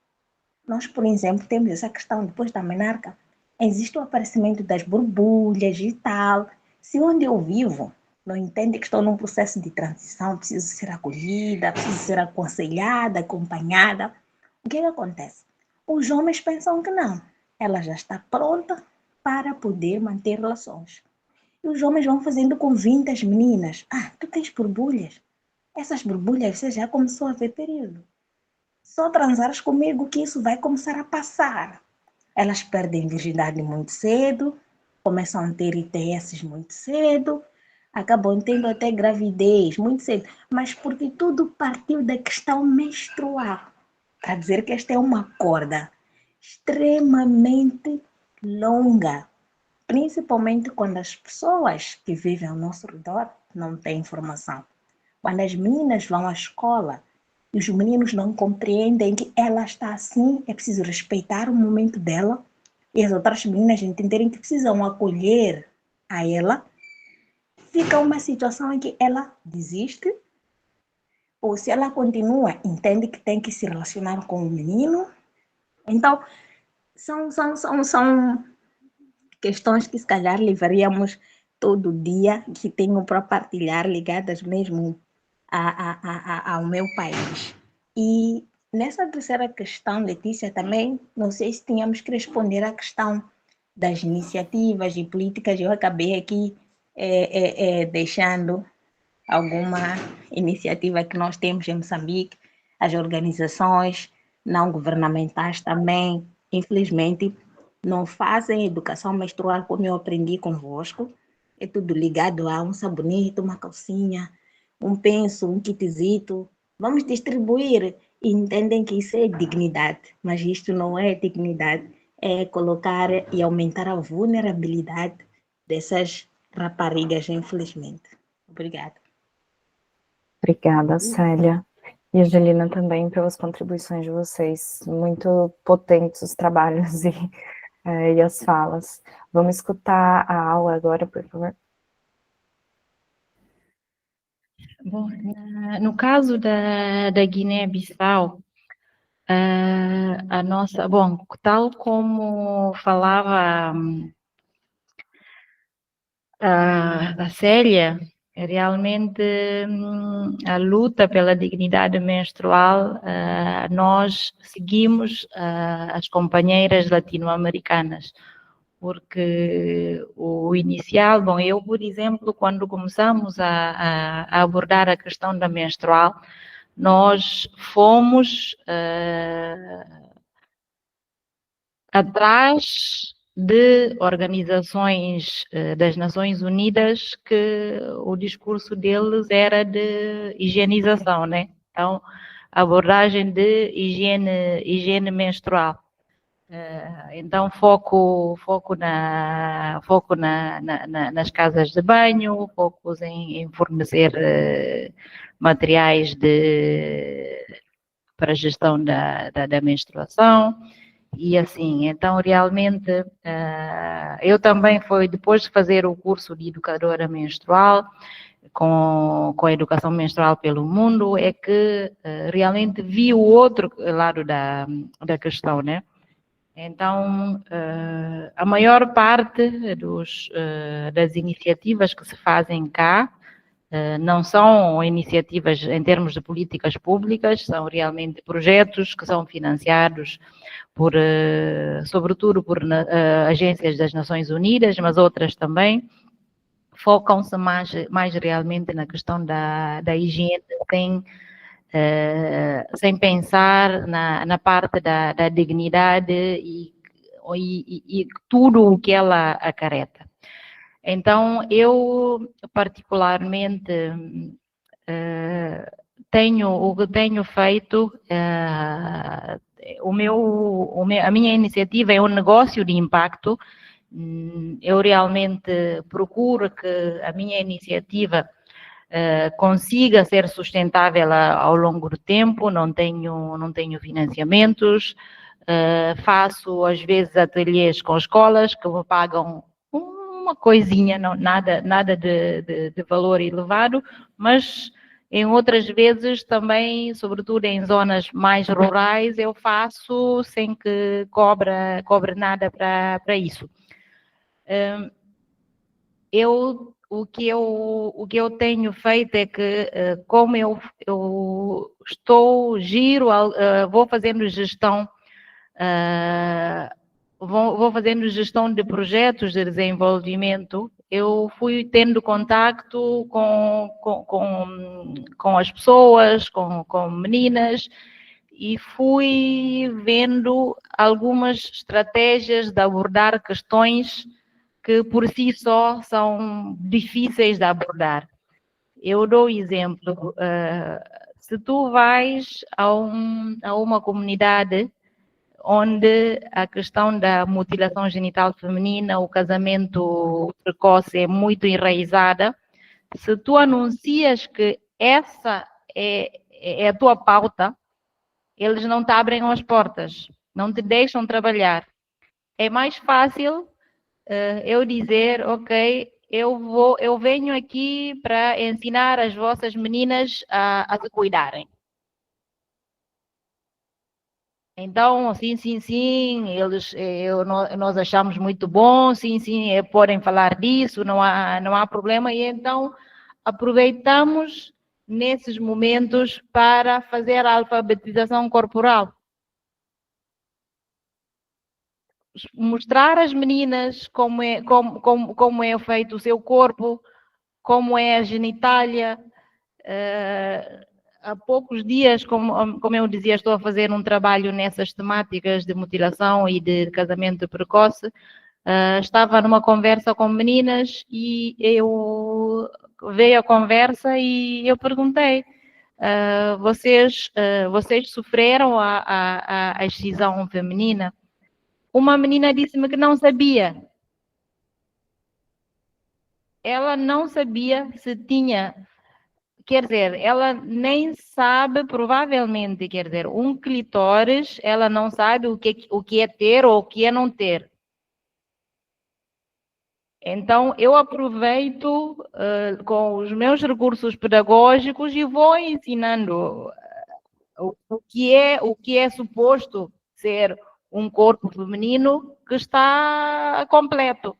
Nós, por exemplo, temos essa questão depois da menarca, existe o aparecimento das borbulhas e tal. Se onde eu vivo não entende que estou num processo de transição, preciso ser acolhida, preciso ser aconselhada, acompanhada, o que acontece? Os homens pensam que não, ela já está pronta para poder manter relações. E os homens vão fazendo convite às meninas. Ah, tu tens borbulhas? Essas borbulhas você já começou a ver período. Só transares comigo que isso vai começar a passar. Elas perdem virgindade muito cedo, começam a ter ITS muito cedo, acabam tendo até gravidez muito cedo, mas porque tudo partiu da questão menstrual. Para dizer que esta é uma corda extremamente longa, principalmente quando as pessoas que vivem ao nosso redor não têm informação. Quando as meninas vão à escola e os meninos não compreendem que ela está assim, é preciso respeitar o momento dela, e as outras meninas entenderem que precisam acolher a ela, fica uma situação em que ela desiste, ou se ela continua, entende que tem que se relacionar com o menino. Então, são questões que se calhar levaríamos todo dia, que tenho para partilhar, ligadas mesmo ao meu país. E nessa terceira questão, Letícia, também, não sei se tínhamos que responder à questão das iniciativas e políticas, eu acabei aqui deixando alguma iniciativa que nós temos em Moçambique, as organizações não governamentais também, infelizmente, não fazem educação menstrual como eu aprendi convosco. É tudo ligado a um sabonete, uma calcinha, um penso, um kitzito. Vamos distribuir e entendem que isso é dignidade, mas isto não é dignidade, é colocar e aumentar a vulnerabilidade dessas raparigas, infelizmente. Obrigada. Obrigada, Célia. E Angelina também pelas contribuições de vocês. Muito potentes os trabalhos e as falas. Vamos escutar a aula agora, por favor. Bom, no caso da Guiné-Bissau, a nossa, bom, tal como falava a Célia, realmente a luta pela dignidade menstrual, nós seguimos as companheiras latino-americanas, porque o inicial, bom, eu, por exemplo, quando começamos a abordar a questão da menstrual, nós fomos atrás de organizações das Nações Unidas que o discurso deles era de higienização, né? Então, abordagem de higiene menstrual. Então, foco nas casas de banho, focos em fornecer materiais para a gestão da menstruação. E assim, então realmente eu também foi, depois de fazer o curso de educadora menstrual, com a educação menstrual pelo mundo, é que realmente vi o outro lado da questão, né? Então, a maior parte das iniciativas que se fazem cá não são iniciativas em termos de políticas públicas, são realmente projetos que são financiados sobretudo por agências das Nações Unidas, mas outras também, focam-se mais realmente na questão da higiene, sem pensar na parte da dignidade e tudo o que ela acarreta. Então, eu particularmente o que tenho feito, a minha iniciativa é um negócio de impacto. Eu realmente procuro que a minha iniciativa consiga ser sustentável ao longo do tempo, não tenho financiamentos, faço às vezes ateliês com escolas que me pagam uma coisinha, nada de valor elevado, mas em outras vezes também, sobretudo em zonas mais rurais, eu faço sem que cobre nada para isso. O que eu tenho feito é que, como eu vou fazendo gestão, vou fazendo gestão de projetos de desenvolvimento, eu fui tendo contacto com as pessoas, com meninas, e fui vendo algumas estratégias de abordar questões que por si só são difíceis de abordar. Eu dou exemplo, se tu vais a uma comunidade onde a questão da mutilação genital feminina, o casamento precoce é muito enraizada. Se tu anuncias que essa é a tua pauta, eles não te abrem as portas, não te deixam trabalhar. É mais fácil eu dizer, ok, eu venho aqui para ensinar as vossas meninas a se cuidarem. Então, sim, nós achamos muito bom, sim, podem falar disso, não há problema, e então aproveitamos nesses momentos para fazer a alfabetização corporal. Mostrar às meninas como é feito o seu corpo, como é a genitália. Há poucos dias, como eu dizia, estou a fazer um trabalho nessas temáticas de mutilação e de casamento precoce. Estava numa conversa com meninas e veio a conversa e eu perguntei, vocês sofreram a excisão feminina? Uma menina disse-me que não sabia. Ela não sabia se tinha, quer dizer, ela nem sabe, provavelmente, quer dizer, um clitóris, ela não sabe o que é ter ou o que é não ter. Então, eu aproveito com os meus recursos pedagógicos e vou ensinando o que é suposto ser um corpo feminino que está completo.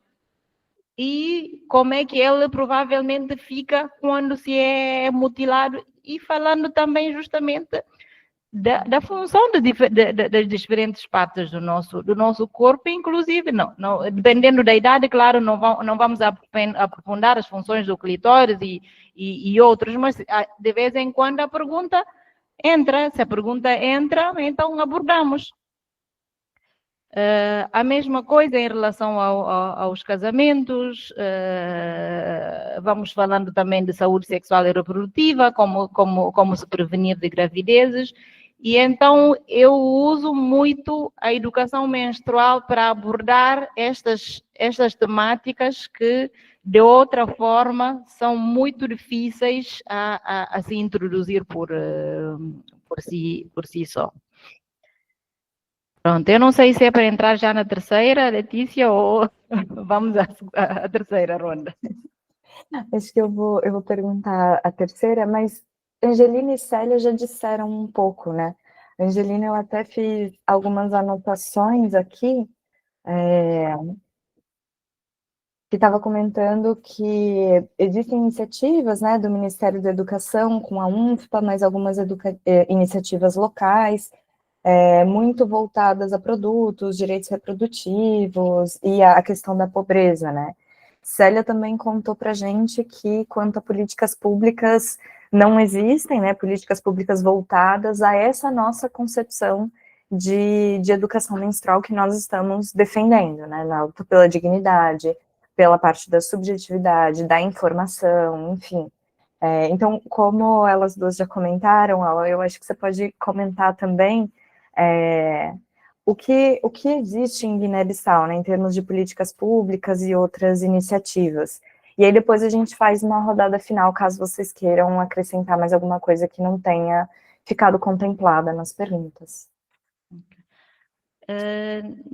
E como é que ele provavelmente fica quando se é mutilado, e falando também justamente da função das diferentes partes do nosso corpo, inclusive, dependendo da idade, claro, não vamos aprofundar as funções do clitóris e outros, mas de vez em quando a pergunta entra, se a pergunta entra, então abordamos. A mesma coisa em relação aos casamentos, vamos falando também de saúde sexual e reprodutiva, como se prevenir de gravidezes, e então eu uso muito a educação menstrual para abordar estas temáticas que, de outra forma, são muito difíceis a se introduzir por si só. Pronto, eu não sei se é para entrar já na terceira, Letícia, ou vamos à terceira ronda. Acho que eu vou perguntar a terceira, mas Angelina e Célia já disseram um pouco, né? Angelina, eu até fiz algumas anotações aqui, que estava comentando que existem iniciativas, né, do Ministério da Educação com a UNFPA, mas algumas iniciativas locais, muito voltadas a produtos, direitos reprodutivos e a questão da pobreza, né? Célia também contou para a gente que, quanto a políticas públicas, não existem, né, políticas públicas voltadas a essa nossa concepção de educação menstrual que nós estamos defendendo, né, na luta pela dignidade, pela parte da subjetividade, da informação, enfim. Então, como elas duas já comentaram, eu acho que você pode comentar também o que existe em Guiné-Bissau, né, em termos de políticas públicas e outras iniciativas. E aí depois a gente faz uma rodada final, caso vocês queiram acrescentar mais alguma coisa que não tenha ficado contemplada nas perguntas.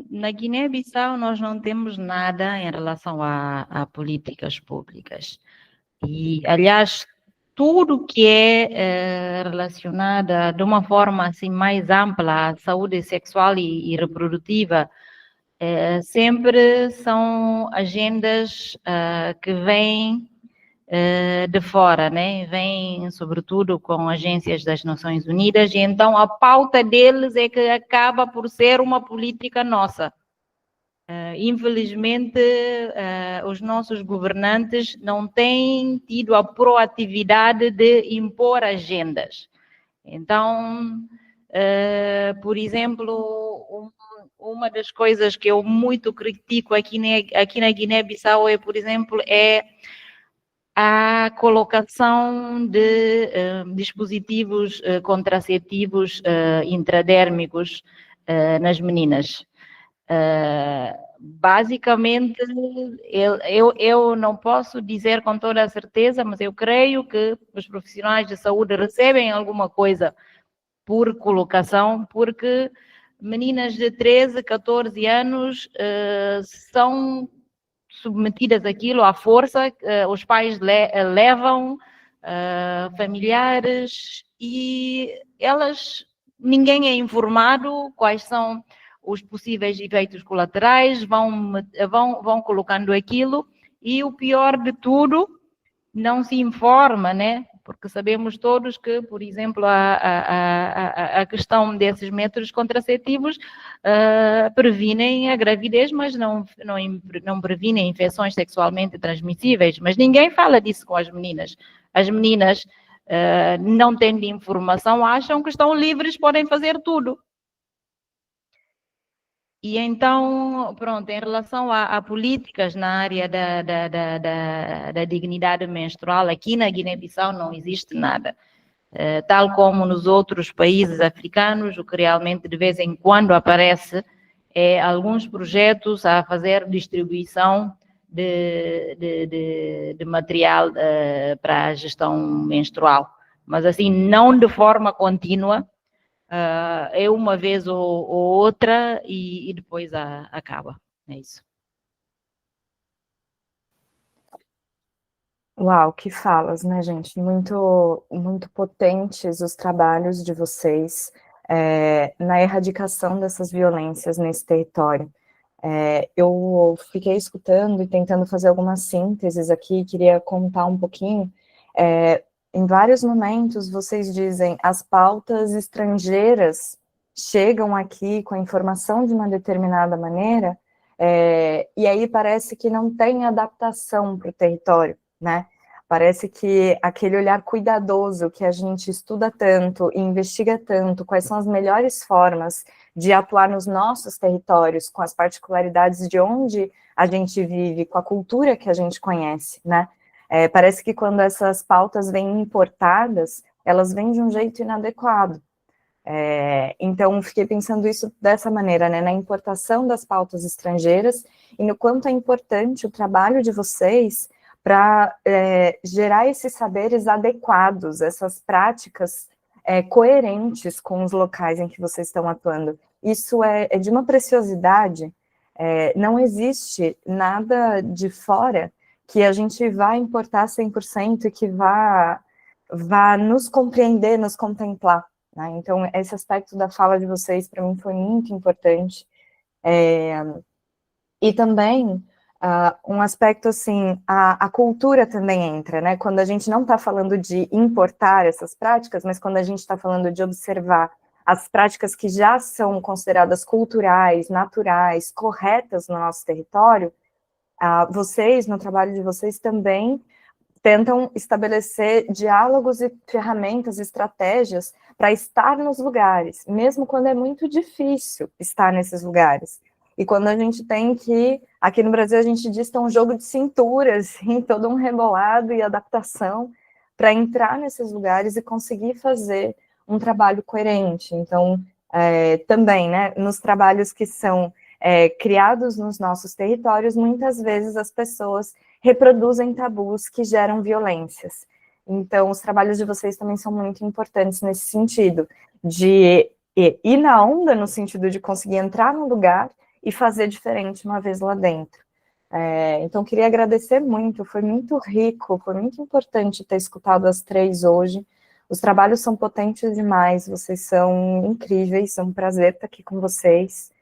Na Guiné-Bissau nós não temos nada em relação a políticas públicas. E, aliás, tudo que é relacionado de uma forma assim mais ampla à saúde sexual e reprodutiva, sempre são agendas que vêm de fora, né? Vêm sobretudo com agências das Nações Unidas, e então a pauta deles é que acaba por ser uma política nossa. Infelizmente, os nossos governantes não têm tido a proatividade de impor agendas. Então, por exemplo, uma das coisas que eu muito critico aqui na Guiné-Bissau por exemplo, a colocação de dispositivos contraceptivos intradérmicos nas meninas. Basicamente, eu não posso dizer com toda a certeza, mas eu creio que os profissionais de saúde recebem alguma coisa por colocação, porque meninas de 13, 14 anos são submetidas àquilo à força, os pais levam familiares e ninguém é informado quais são os possíveis efeitos colaterais, vão colocando aquilo e o pior de tudo, não se informa, né? Porque sabemos todos que, por exemplo, a questão desses métodos contraceptivos previnem a gravidez, mas não previnem infecções sexualmente transmissíveis. Mas ninguém fala disso com as meninas. As meninas, não tendo informação, acham que estão livres, podem fazer tudo. E então, pronto, em relação a políticas na área da dignidade menstrual, aqui na Guiné-Bissau não existe nada. Tal como nos outros países africanos, o que realmente de vez em quando aparece é alguns projetos a fazer distribuição de material para a gestão menstrual. Mas assim, não de forma contínua, é uma vez ou outra e depois acaba. É isso. Uau, que falas, né, gente? Muito, muito potentes os trabalhos de vocês na erradicação dessas violências nesse território. Eu fiquei escutando e tentando fazer algumas sínteses aqui, queria contar um pouquinho. Em vários momentos, vocês dizem as pautas estrangeiras chegam aqui com a informação de uma determinada maneira, e aí parece que não tem adaptação para o território, né? Parece que aquele olhar cuidadoso que a gente estuda tanto e investiga tanto, quais são as melhores formas de atuar nos nossos territórios, com as particularidades de onde a gente vive, com a cultura que a gente conhece, né? Parece que quando essas pautas vêm importadas, elas vêm de um jeito inadequado. Então, fiquei pensando isso dessa maneira, né, na importação das pautas estrangeiras e no quanto é importante o trabalho de vocês para gerar esses saberes adequados, essas práticas coerentes com os locais em que vocês estão atuando. Isso é de uma preciosidade, não existe nada de fora que a gente vá importar 100% e que vá nos compreender, nos contemplar, né? Então, esse aspecto da fala de vocês, para mim, foi muito importante. E também, um aspecto, assim, a cultura também entra, né? Quando a gente não está falando de importar essas práticas, mas quando a gente está falando de observar as práticas que já são consideradas culturais, naturais, corretas no nosso território, vocês, no trabalho de vocês, também tentam estabelecer diálogos e ferramentas, estratégias para estar nos lugares, mesmo quando é muito difícil estar nesses lugares. E quando a gente tem que, aqui no Brasil a gente diz que é um jogo de cinturas, em todo um rebolado e adaptação para entrar nesses lugares e conseguir fazer um trabalho coerente. Então, também, né, nos trabalhos que são criados nos nossos territórios, muitas vezes as pessoas reproduzem tabus que geram violências. Então, os trabalhos de vocês também são muito importantes nesse sentido, de ir na onda, no sentido de conseguir entrar no lugar e fazer diferente uma vez lá dentro. Então, queria agradecer muito, foi muito rico, foi muito importante ter escutado as três hoje. Os trabalhos são potentes demais, vocês são incríveis, é um prazer estar aqui com vocês.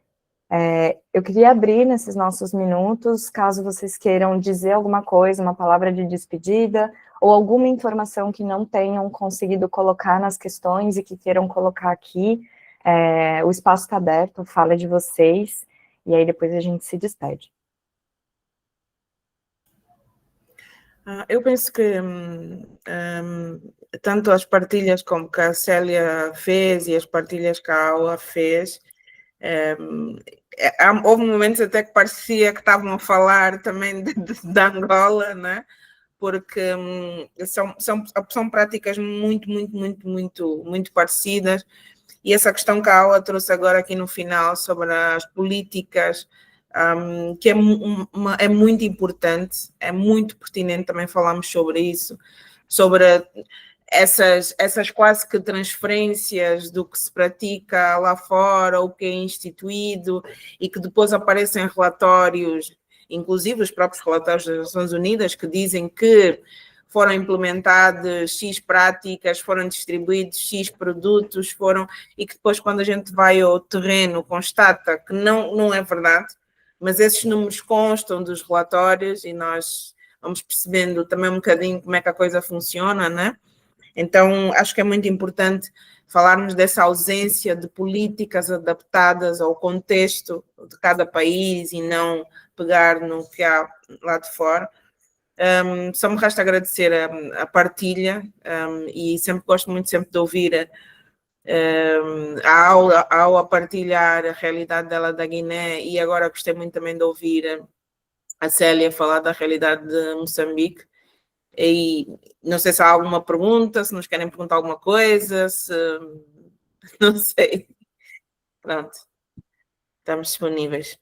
Eu queria abrir nesses nossos minutos, caso vocês queiram dizer alguma coisa, uma palavra de despedida, ou alguma informação que não tenham conseguido colocar nas questões e que queiram colocar aqui, o espaço está aberto, fala de vocês, e aí depois a gente se despede. Eu penso que tanto as partilhas como que a Célia fez e as partilhas que a Aua fez, houve momentos até que parecia que estavam a falar também de Angola, né? Porque são práticas muito parecidas E essa questão que a Aula trouxe agora aqui no final sobre as políticas, que é muito importante, é muito pertinente também falarmos sobre isso, sobre essas quase que transferências do que se pratica lá fora, o que é instituído, e que depois aparecem relatórios, inclusive os próprios relatórios das Nações Unidas, que dizem que foram implementadas X práticas, foram distribuídos X produtos, e que depois, quando a gente vai ao terreno, constata que não é verdade, mas esses números constam dos relatórios e nós vamos percebendo também um bocadinho como é que a coisa funciona, né? Então, acho que é muito importante falarmos dessa ausência de políticas adaptadas ao contexto de cada país e não pegar no que há lá de fora. Só me resta agradecer a partilha e sempre gosto muito sempre de ouvir a aula partilhar a realidade dela da Guiné, e agora gostei muito também de ouvir a Célia falar da realidade de Moçambique. E não sei se há alguma pergunta, se nos querem perguntar alguma coisa, se não sei. Pronto, estamos disponíveis.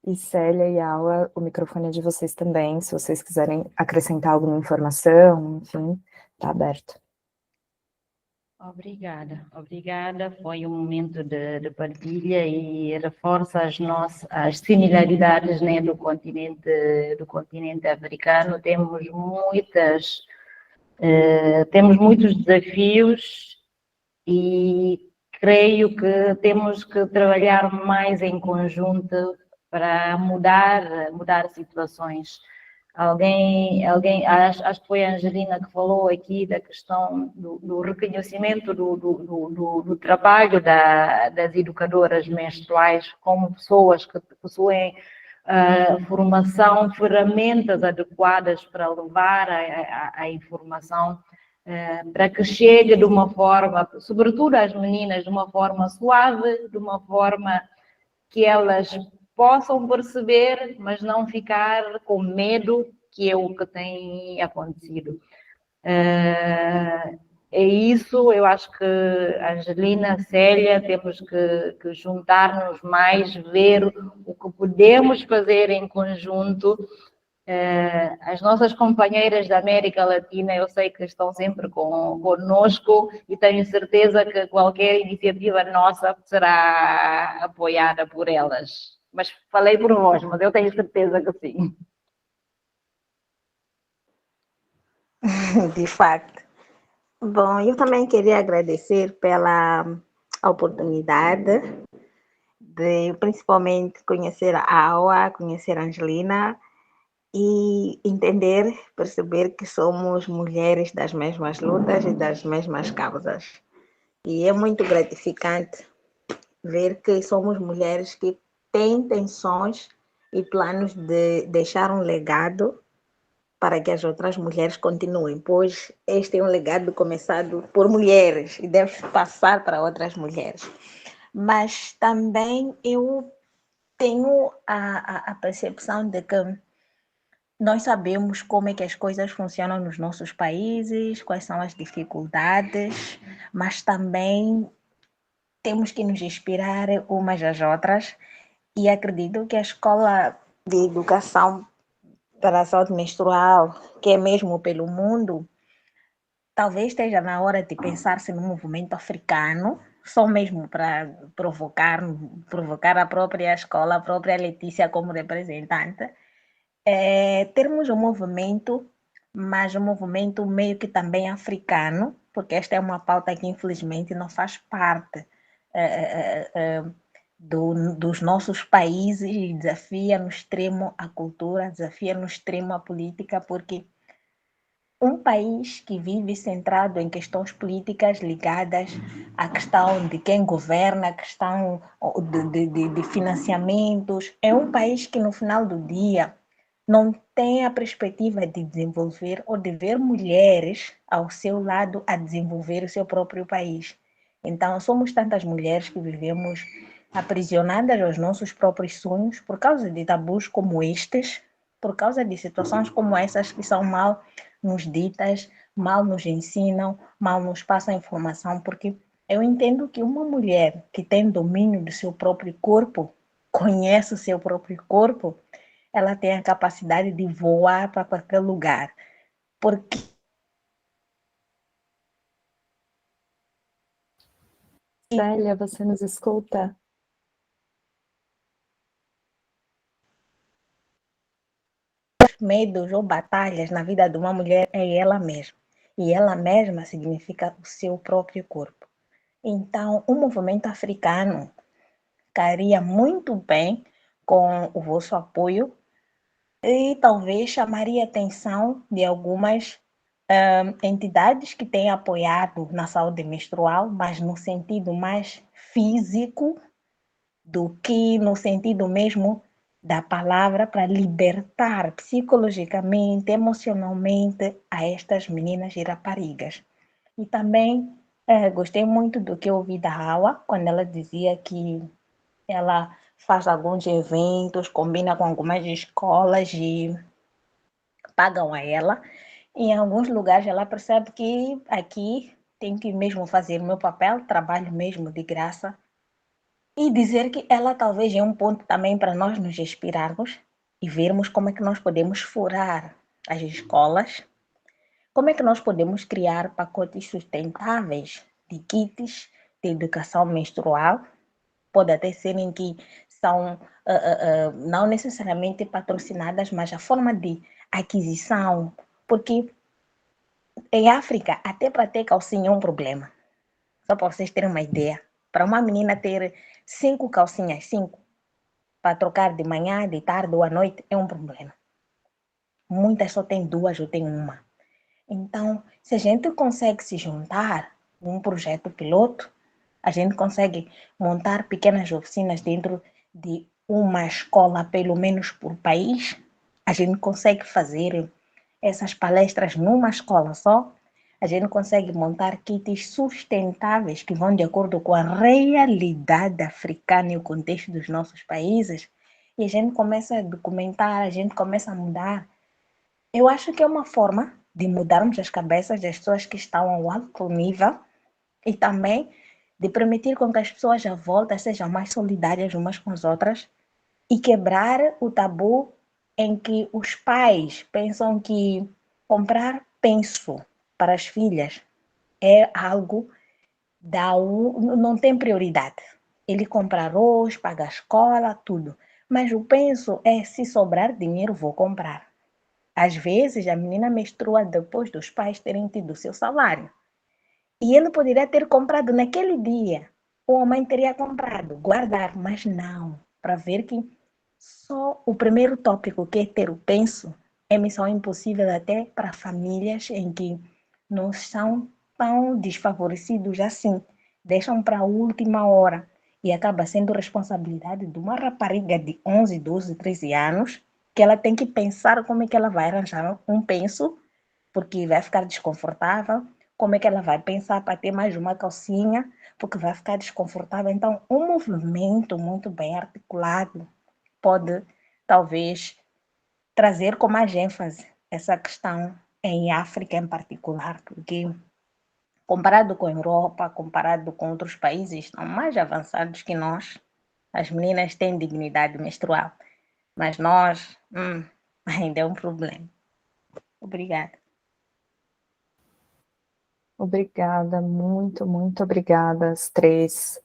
E Célia e Aula, o microfone é de vocês também, se vocês quiserem acrescentar alguma informação, enfim, está aberto. Obrigada. Foi um momento de partilha e reforça as similaridades, né, do continente africano. Temos muitos desafios e creio que temos que trabalhar mais em conjunto para mudar situações. Acho que foi a Angelina que falou aqui da questão do reconhecimento do trabalho das educadoras menstruais como pessoas que possuem formação, ferramentas adequadas para levar a informação, para que chegue de uma forma, sobretudo às meninas, de uma forma suave, de uma forma que elas possam perceber, mas não ficar com medo, que é o que tem acontecido. É isso, eu acho que Angelina, Célia, temos que juntar-nos mais, ver o que podemos fazer em conjunto. As nossas companheiras da América Latina, eu sei que estão sempre conosco e tenho certeza que qualquer iniciativa nossa será apoiada por elas. Mas falei por vós, mas eu tenho certeza que sim. De fato. Bom, eu também queria agradecer pela oportunidade de principalmente conhecer a Aua, conhecer a Angelina e entender, perceber que somos mulheres das mesmas lutas e das mesmas causas. E é muito gratificante ver que somos mulheres que têm intenções e planos de deixar um legado para que as outras mulheres continuem, pois este é um legado começado por mulheres e deve passar para outras mulheres. Mas também eu tenho a percepção de que nós sabemos como é que as coisas funcionam nos nossos países, quais são as dificuldades, mas também temos que nos inspirar umas às outras, e acredito que a Escola de Educação para a Saúde Menstrual, que é mesmo pelo mundo, talvez esteja na hora de pensar-se no movimento africano, só mesmo para provocar a própria escola, a própria Letícia como representante, termos um movimento, mas um movimento meio que também africano, porque esta é uma pauta que infelizmente não faz parte dos nossos países e desafia no extremo a cultura, desafia no extremo a política, porque um país que vive centrado em questões políticas ligadas à questão de quem governa, à questão de financiamentos, é um país que no final do dia não tem a perspectiva de desenvolver ou de ver mulheres ao seu lado a desenvolver o seu próprio país. Então, somos tantas mulheres que vivemos aprisionadas aos nossos próprios sonhos por causa de tabus como estes, por causa de situações como essas que são mal nos ditas, mal nos ensinam, mal nos passam informação, porque eu entendo que uma mulher que tem domínio do seu próprio corpo, conhece o seu próprio corpo, ela tem a capacidade de voar para qualquer lugar. Porque Célia, você nos escuta? medos ou batalhas na vida de uma mulher é ela mesma. E ela mesma significa o seu próprio corpo. Então, o movimento africano cairia muito bem com o vosso apoio e talvez chamaria a atenção de algumas entidades que têm apoiado na saúde menstrual, mas no sentido mais físico do que no sentido mesmo da palavra, para libertar psicologicamente, emocionalmente a estas meninas e raparigas. E também gostei muito do que ouvi da Hawa, quando ela dizia que ela faz alguns eventos, combina com algumas escolas e pagam a ela. Em alguns lugares ela percebe que aqui tem que mesmo fazer o meu papel, trabalho mesmo de graça. E dizer que ela talvez é um ponto também para nós nos inspirarmos e vermos como é que nós podemos furar as escolas, como é que nós podemos criar pacotes sustentáveis de kits de educação menstrual. Pode até ser em que são não necessariamente patrocinadas, mas a forma de aquisição, porque em África até para ter calcinha é um problema. Só para vocês terem uma ideia. Para uma menina ter 5 calcinhas, 5, para trocar de manhã, de tarde ou à noite, é um problema. Muitas só têm 2 ou têm uma. Então, se a gente consegue se juntar num projeto piloto, a gente consegue montar pequenas oficinas dentro de uma escola, pelo menos por país, a gente consegue fazer essas palestras numa escola só, a gente consegue montar kits sustentáveis que vão de acordo com a realidade africana e o contexto dos nossos países, e a gente começa a documentar, a gente começa a mudar. Eu acho que é uma forma de mudarmos as cabeças das pessoas que estão ao alto nível e também de permitir com que as pessoas à volta sejam mais solidárias umas com as outras e quebrar o tabu em que os pais pensam que comprar penso para as filhas é algo não tem prioridade. Ele compra arroz, paga a escola, tudo. Mas o penso é se sobrar dinheiro, vou comprar. Às vezes a menina menstrua depois dos pais terem tido seu salário. E ele poderia ter comprado naquele dia, ou a mãe teria comprado, guardar, mas não, para ver que só o primeiro tópico, que é ter o penso, é missão impossível até para famílias em que não são tão desfavorecidos assim, deixam para a última hora e acaba sendo responsabilidade de uma rapariga de 11, 12, 13 anos, que ela tem que pensar como é que ela vai arranjar um penso, porque vai ficar desconfortável, como é que ela vai pensar para ter mais uma calcinha, porque vai ficar desconfortável. Então, um movimento muito bem articulado pode, talvez, trazer com mais ênfase essa questão em África em particular, porque comparado com a Europa, comparado com outros países estão mais avançados que nós, as meninas têm dignidade menstrual, mas nós ainda é um problema. Obrigada. Obrigada, muito, muito obrigada, as três.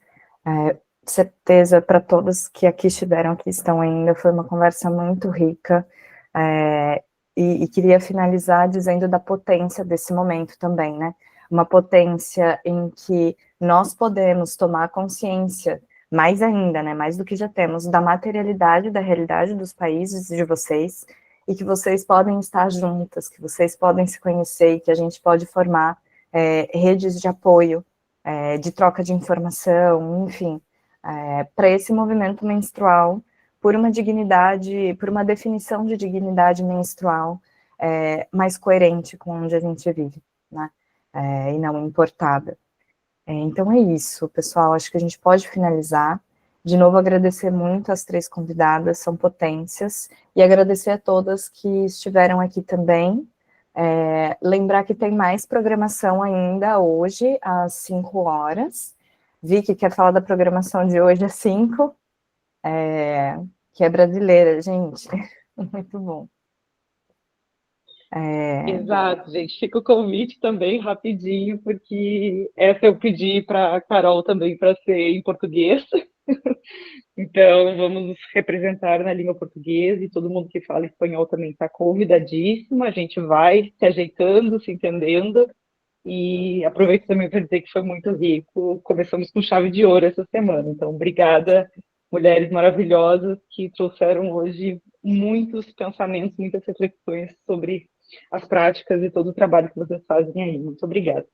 Certeza para todos que aqui estiveram, que estão ainda, foi uma conversa muito rica, e queria finalizar dizendo da potência desse momento também, né? Uma potência em que nós podemos tomar consciência, mais ainda, né? Mais do que já temos, da materialidade, da realidade dos países de vocês, e que vocês podem estar juntas, que vocês podem se conhecer, e que a gente pode formar redes de apoio, de troca de informação, enfim, para esse movimento menstrual, por uma dignidade, por uma definição de dignidade menstrual mais coerente com onde a gente vive, né? E não importada. Então é isso, pessoal, acho que a gente pode finalizar. De novo, agradecer muito as três convidadas, são potências, e agradecer a todas que estiveram aqui também, Lembrar que tem mais programação ainda hoje, às 5 horas. Vicky quer falar da programação de hoje às 5, que é brasileira, gente. Muito bom. Exato, gente. Fica o convite também rapidinho, porque essa eu pedi para a Carol também para ser em português. Então, vamos nos representar na língua portuguesa e todo mundo que fala espanhol também está convidadíssimo. A gente vai se ajeitando, se entendendo. E aproveito também para dizer que foi muito rico. Começamos com chave de ouro essa semana. Então, obrigada, mulheres maravilhosas que trouxeram hoje muitos pensamentos, muitas reflexões sobre as práticas e todo o trabalho que vocês fazem aí. Muito obrigada.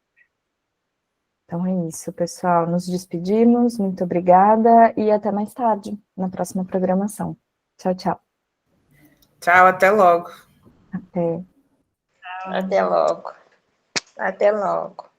Então é isso, pessoal. Nos despedimos. Muito obrigada e até mais tarde, na próxima programação. Tchau, tchau. Tchau, até logo. Até. Até logo. Até logo.